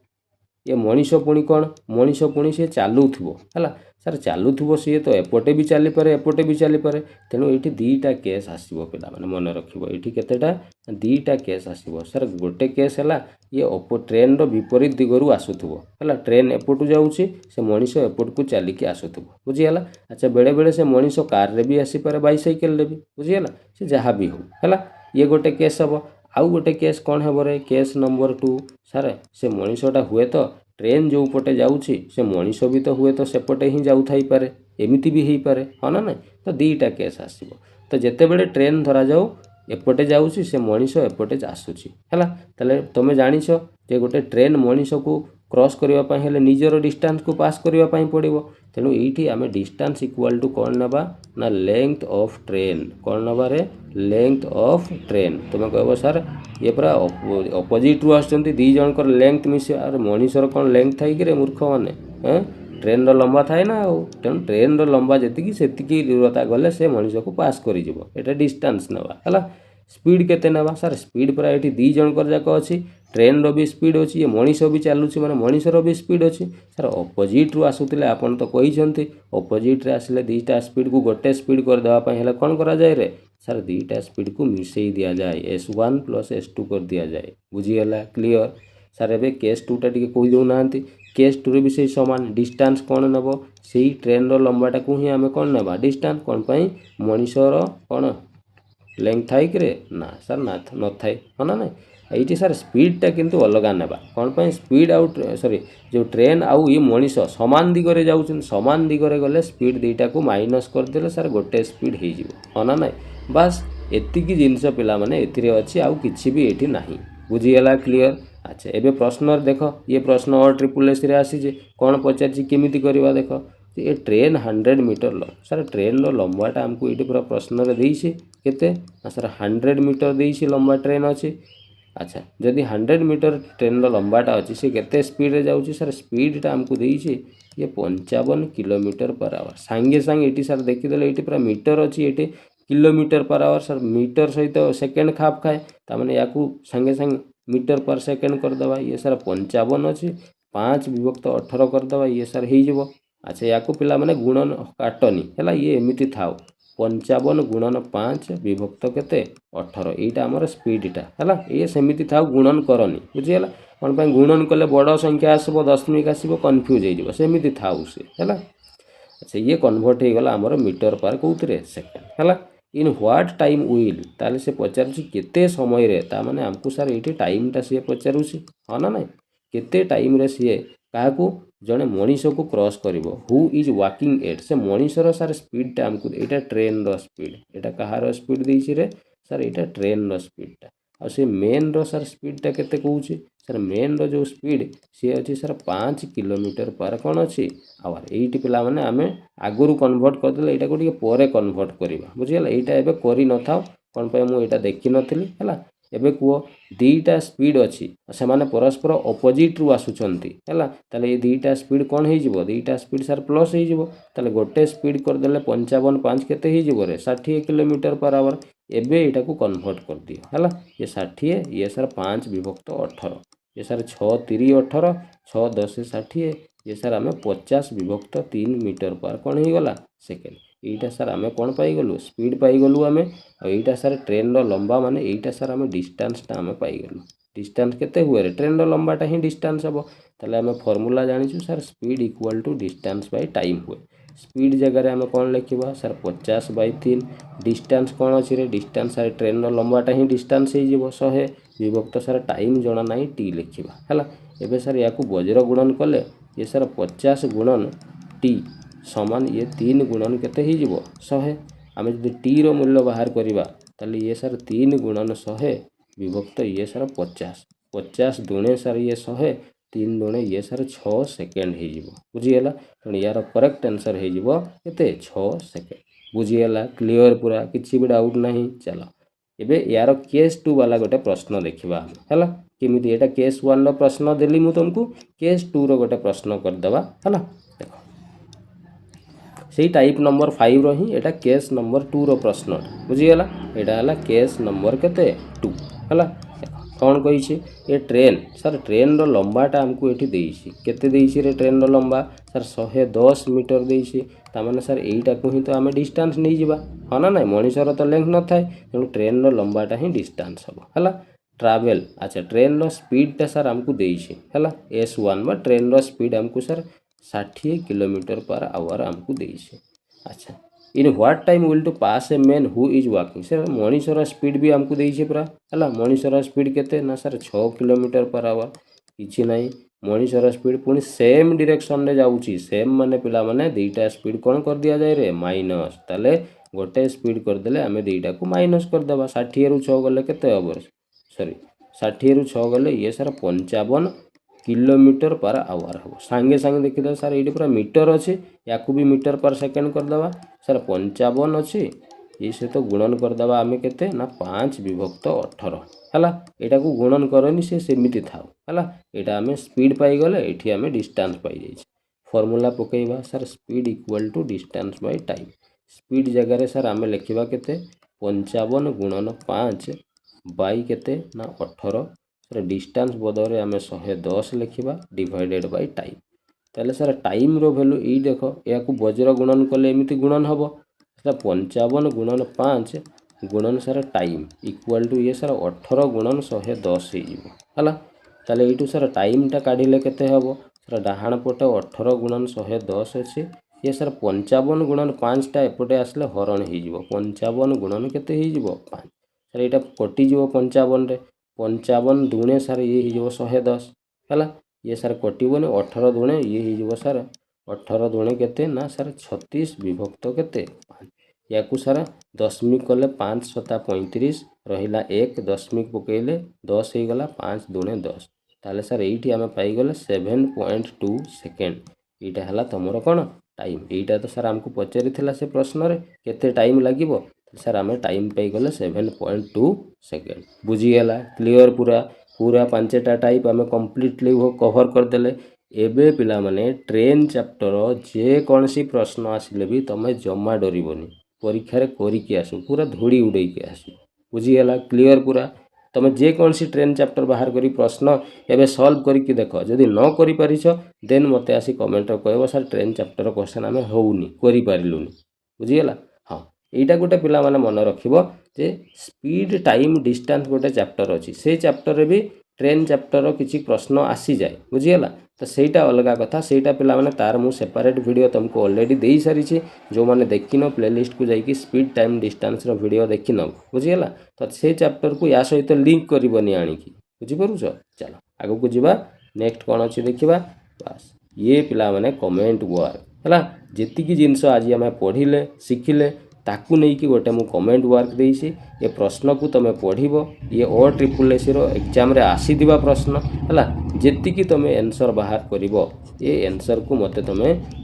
ये मनीष पुणी कौन मनीष पुणी सी चलुव है सर चलुव सी तो एपटे भी चली पारे एपटे भी चली पारे तेणु ये दीटा केस आसो पिला माने मन रखिबो ये केतेटा दीटा केस आसो सर गोटे केस है ये ट्रेन रो विपरीत दिगरु आसुथुबो है ट्रेन एपटू जाऊँगी से मनीष एपट को चलिकी आसुथुबो बुझीगला अच्छा बेले बेले से मनीष कार रे भी आसीपारे बाइसाइकेल रे भी बुझीगला से जहाँ भी हो है ये गोटे केस हम आउ गोटे केस कौन हे रे केस नंबर 2 सर से मनीषटा हुए तो ट्रेन जो पटे जाऊँगी से मनीष भी तो हुए तो सेपटे ही जाऊ थाई पारे एमिति भी हो पारे हाँ ना नहीं तो दीटा केस आसो तो जिते बड़े ट्रेन धरा जाऊ एपटे जाऊँगी से मनीष एपटे आसूची है ताले तुम जानिछ जे गोटे ट्रेन मनीष को क्रॉस करने हेले निजर डिस्टेंस को पास करने पड़ो तेणु ये आम डिस्टेंस इक्वल टू कौन नवा ना लेंथ ऑफ ट्रेन कौन नवा रे लेंथ ऑफ ट्रेन तुम कह सर ये पूरा अपोजिट रु आसुँच दी जनकर लेंथ मिस और मनीषर कौन लेंथ थाई कि मूर्ख मैंने ट्रेन रो लंबा थाए ना तेणु ट्रेन रो लंबा जी से दूरता गले से मनीष को पास कर डिस्टेंस नवा है स्पीड केते नवा सर स्पीड पूरा ये दी जनकर जाक अच्छी ट्रेन रो भी स्पीड अच्छी ये मनीष भी चलुची माने मनीषर भी स्पीड अच्छी सर अपोजिट रु आसुतिले आपन तो कहिसंती अपोजिट रे आसिले दीटा स्पीड को गोटे स्पीड कर देबा पई हेले कोन करा जाय रे सर दीटा स्पीड को मिसई दिया जाए S1 + S2 कर दिया जाए बुझीगला क्लियर सर एबे केस 2 टा टिके कहि दउ नांती केस 2 रे भी सही समान डिस्टेंस कोन नबो सेही ट्रेन रो लंबाटा को ही आमे कोन नबा डिस्टेंस कोन पई मनीषर कोन लेंथ थाई कि ना सर ना न थाए हाँ ना नहीं ये सर स्पीडटा किंतु अलग नेबा कौन पे स्पीड आउट सॉरी जो ट्रेन आउ ये मनीष समान दिगरे जाउछन समान दिगरे गले स्पीड दीटा को माइनस कर देले सर गोटे स्पीड हो जिवो हाँ ना नहीं बस एतिकी जिनस पिला माने एथिरे अछि आउ किछि भी एठी नाही बुझीगला क्लियर अच्छा एबे प्रश्न देख ये प्रश्न और ट्रिपल एस रे आसी जे कौन पचारछि केमिति करबा देख ये ट्रेन 100 मीटर लंब सर ट्रेन रो लंबाटा हमको ये पूरा प्रश्न रे देइछि केते सर 100 मीटर देइछि लंबा ट्रेन अछि अच्छा जदि 100 मीटर ट्रेन रो लंबाटा अछि से केते स्पीड रे जाउछि सर स्पीडटा हमको देइछि ये 55 किलोमीटर पर आवर सांगे सांगे एटी सर देखि देले एटी पूरा मीटर अछि एटी kilometre per hour sir metre सहित सेकेंड खाप खाए ता माने याकू सांगे सांगे मीटर पर सेकेंड कर दबा ये सर 55 अछि 5 विभक्त 18 कर दबा ये सर हे जिवो अच्छा या पिला माने गुणन काटनी है ये एमती थाओ 55 गुणन 5 विभक्त केते 18 यहाँ आमर स्पीडटा है ये सेमती थाओ गुणन करनी बुझीगला कौन पे गुणन कले बड़ संख्या आसब दशमिक आसब कन्फ्यूज हो सेमती थाऊ से है अच्छा ये कन्वर्ट हो गला आमर मीटर पर कौन सेकेंड है इन व्हाट टाइम विल ताले से पचारुछि केते समय रे ता माने हमको सर ये टाइमटा सी पचारुछि हाँ ना नहीं केते टाइम रे सी କାହାକୁ ଜଣେ ମଣିଷକୁ क्रॉस करिवो हु इज वाकिंग एट से मଣିଷର ସାର୍ ସ୍ପିଡଟା ଆମକୁ ଏଇଟା ଟ୍ରେନର ସ୍ପିड ଏଇଟା କାହାର ସ୍ପିड ଦେଇଛି रे ସାର୍ ଏଇଟା ଟ୍ରେନର ସ୍ପିଡଟା ଆଉ ସେ ମେନର ସାର୍ ସ୍ପିଡଟା କେତେ କହୁଛି ସାର୍ ମେନର जो ସ୍ପିड सी अछि ସାର୍ 5 किलोमीटर पर कोन अछि आवर एइटी पिला माने आमे आगुरु कन्वर्ट करदेले एइटा को टिके परे कन्वर्ट करिवा बुझियला एइटा एबे करि न थाओ कोन पे मु एइटा देखि नथिली हला एबे कुओ दीटा स्पीड अच्छी से माने परस्पर अपोजिट रु आसुचंती हला ताले ए दीटा स्पीड कोन हे जिवो दीटा स्पीड सर प्लस हे जिवो ताले गोटे स्पीड कर देले 55 5 केते हे जिवो रे 60 किलोमीटर पर आवर एबे एटा को कन्वर्ट कर दियो हला ये 60 ये सर 5 विभक्त 18 ये सर 6 3 18 6 10 60 ये सर आमे 50 विभक्त 3 मीटर पर कोन हे गला सेकेंड एटा सर आमे कोन पाई गलु स्पीड पाई गलु आमे एटा सर ट्रेन रो लंबा माने एटा सर आमे डिस्टेंस ता आमे पाई गलु डिस्टेंस केते हुए रे ट्रेन रो लंबाटा ही डिस्टेंस हबो ताले आमे फार्मूला जानिछु sir speed equal to distance by time हुए स्पीड जगह रे आमे कोन लिखिबा सर 50 बाय 3 डिस्टेंस कोन अछि रे डिस्टेंस सर ट्रेन रो लंबाटा ही डिस्टेंस हे जिवो 100 विभक्त सर टाइम जणा नाही टी लिखिबा हला एबे सर याकू वज्र गुणन कले ये सर 50 गुणन टी समान ये 3 गुणन केते ही जिवो 100 आमे जदि टी रो मूल्य बाहर करिबा ताले ये सर 3 गुणन 100 विभक्त ये सर 50 50 दुणे सर ये 100 3 दुणे ये सर 6 सेकेंड हे जिवो बुझियला तण यार करेक्ट आंसर हे जिवो केते 6 सेकेंड बुझियला क्लियर पूरा किछि भी डाउट नाही चलो एबे यार केस 2 वाला गोटे प्रश्न देखिबा हला केमिति एटा केस 1 रो प्रश्न देली मु तुमको केस 2 रो गोटे प्रश्न कर दबा हला देखो सेही टाइप नंबर 5 रो ही एटा केस नंबर 2 रो प्रश्न बुझियला एटा हला केस नंबर केते 2 हला कौन कही ये ट्रेन सर ट्रेन रो लंबाटा हमको एठी देइछि केते देइछि रे ट्रेन रो लंबा सर 110 मीटर देइछि ता माने सर एइटा को ही तो आमे डिस्टेंस नै जिबा ह ना नै मनीषर तो लेंथ न थाए तेणु ट्रेन रो लंबाटा ही डिस्टेंस हबो हला ट्रैवल अच्छा ट्रेन रो स्पीड टा सर हमको देइछि हला S1 बा ट्रेन रो स्पीड हमको सर 60 किलोमीटर पर आवर हमको देइछि अच्छा in what time will to pass a man who is walking sir मनीषर स्पीड भी हमको देइछि पूरा हला मनीषर स्पीड केते ना सर 6 किलोमीटर पर आवर किछि नाही मनीषर स्पीड पुनी सेम डायरेक्शन रे जाउछि सेम माने पिला माने दुईटा स्पीड कोन कर दिया जाय रे माइनस ताले गोटे स्पीड कर देले हमें दुईटा को माइनस कर देबा 60 रु 6 गले केते हबो सॉरी 60 रु 6 गले ये सर 55 किलोमीटर पर आवर हम सांगे सांगे देखिए सर ये पूरा मीटर अच्छे या भी मीटर पर सेकेंड करदे सर 55 अच्छे ये से तो गुणन करदे आम के ना 5 विभक्त 18 है यहाँ को गुणन करनी से सेमती था है यहाँ आम स्पीड पाईगले ये आम डिस्टेंस पाई जाइए फॉर्मूला पकईवा sir speed equal to distance by time speed जगह सर आम लिखा के 55 गुणन 5 बाई के ना 18 सर डिस्टेंस बदल आम 110 लिखा डिवाइडेड बाय टाइम ताले सर टाइम रो वैल्यू ये देख या वज्र गुणन कले एमती गुणन हम सर 55 गुणन 5 गुणन सर टाइम इक्वल टू ये सर 18 गुणन 110 है ताले यू सर टाइमटा काढ़ले के हम सर डाहाण पटे 18 गुणन 110 अच्छे ये सर 55 गुणन 5टा एपटे आसले हरण हो 55 गुणन के 5 सर यहाँ कटिज 55 रे 55 दुणे सर ये हो 110 है ये सर कटोनी 18 दुणे ये हो सर 18 दुणे के ना सर 36 विभक्त के 5 या सर दशमिक कले 5 7 35 रहा 1 दशमिक पकईले 10 हो गला 5 दुणे 10 ताले सर ये आम पाईगले 7.2 सेकेंड यहाँ है तुम कौन टाइम यहाँ तो सर आमको पचारि से प्रश्न केते टाइम लगे सर आम टाइम पाईगले 7.2 सेकेंड बुझीगला क्लियर पूरा पूरा 5टा टाइप आम कम्प्लीटली वो कवर करदेले एबे पिला माने ट्रेन चैप्टर जे कौन सी प्रश्न आसिले भी तुम जमा डरबनी परीक्षा करके आस पूरा धूड़ी उड़े के आस बुझीगला क्लियर पूरा तुम जे कौन सी ट्रेन चैप्टर बाहर करी प्रश्न एबे सॉल्व करके देख जदि न करि पारिछ देन मते आसी कमेंट कहबो सर ट्रेन चैप्टर क्वेश्चन आमे होउनी करि पारिलुनी बुझीगला हाँ एटा गोटे पिला माने मन रखिबो जे स्पीड टाइम डिस्टेंस गोटे चैप्टर अछि से चैप्टर भी ट्रेन चैप्टर किसी प्रश्न आसी जाए बुझीगला तो सेटा अलग कथा सेटा पिला माने तार मु सेपरेट वीडियो तुमको ऑलरेडी दे सारी जो मैंने देखिन प्लेलिस्ट को जाइए स्पीड टाइम डिस्टेंस रो वीडियो देखिन बुझीगला तो से चैप्टर को या सहित लिंक करबनी आनिकी बुझिपारुछ चलो आगो को जीवा नेक्स्ट कौन अच्छी देखिबा ବାସ୍ ये पिलामाने कमेंट वर्क है जेतिकी जिनस आज आम पढ़िले शिखिले ताकू नहीं कि गोटे मु कमेंट वर्क देसी ये प्रश्न को तुम पढ़ ये OSSC एग्जाम रे आसीथिबा प्रश्न है जेतिकी तुम आंसर बाहर कर ये आंसर को मते तुम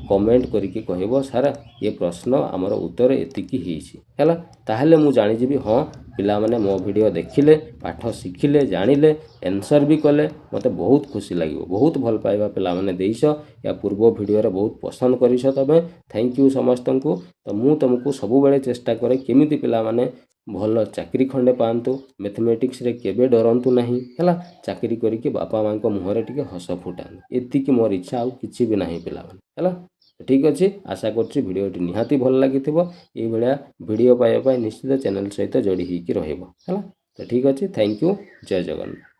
कमेंट करके कहब सारा ये प्रश्न आमर उत्तर एतिकी है ताहले मु जानिजिबि हाँ पिला माने मो वीडियो देखिले पाठ शिखिले जानिले आंसर भी कले मते बहुत खुशी लगे बहुत भल पाइबा पिला माने देइछ या पूर्व वीडियो रे बहुत पसंद करिछ तबे थैंक यू समस्त को तो मु तुमको सब बेले चेष्टा करे केमिति पिला माने भल चाकरी खंडे पांतु मैथमेटिक्स रे केबे डरंतु नहीं है चाकरी करके बापा माँ को मुहर टिके हस फुटान एतिकी मोर इच्छा आउ किछि भी नहीं पिला माने है ठीक अच्छे आशा करछि भिडियोटी निहाती भल लगी ये भाया वीडियो पाइबा निश्चित चैनल सहित जोड़ी होकर रहिबो है तो ठीक अच्छे थैंक यू जय जगन्नाथ।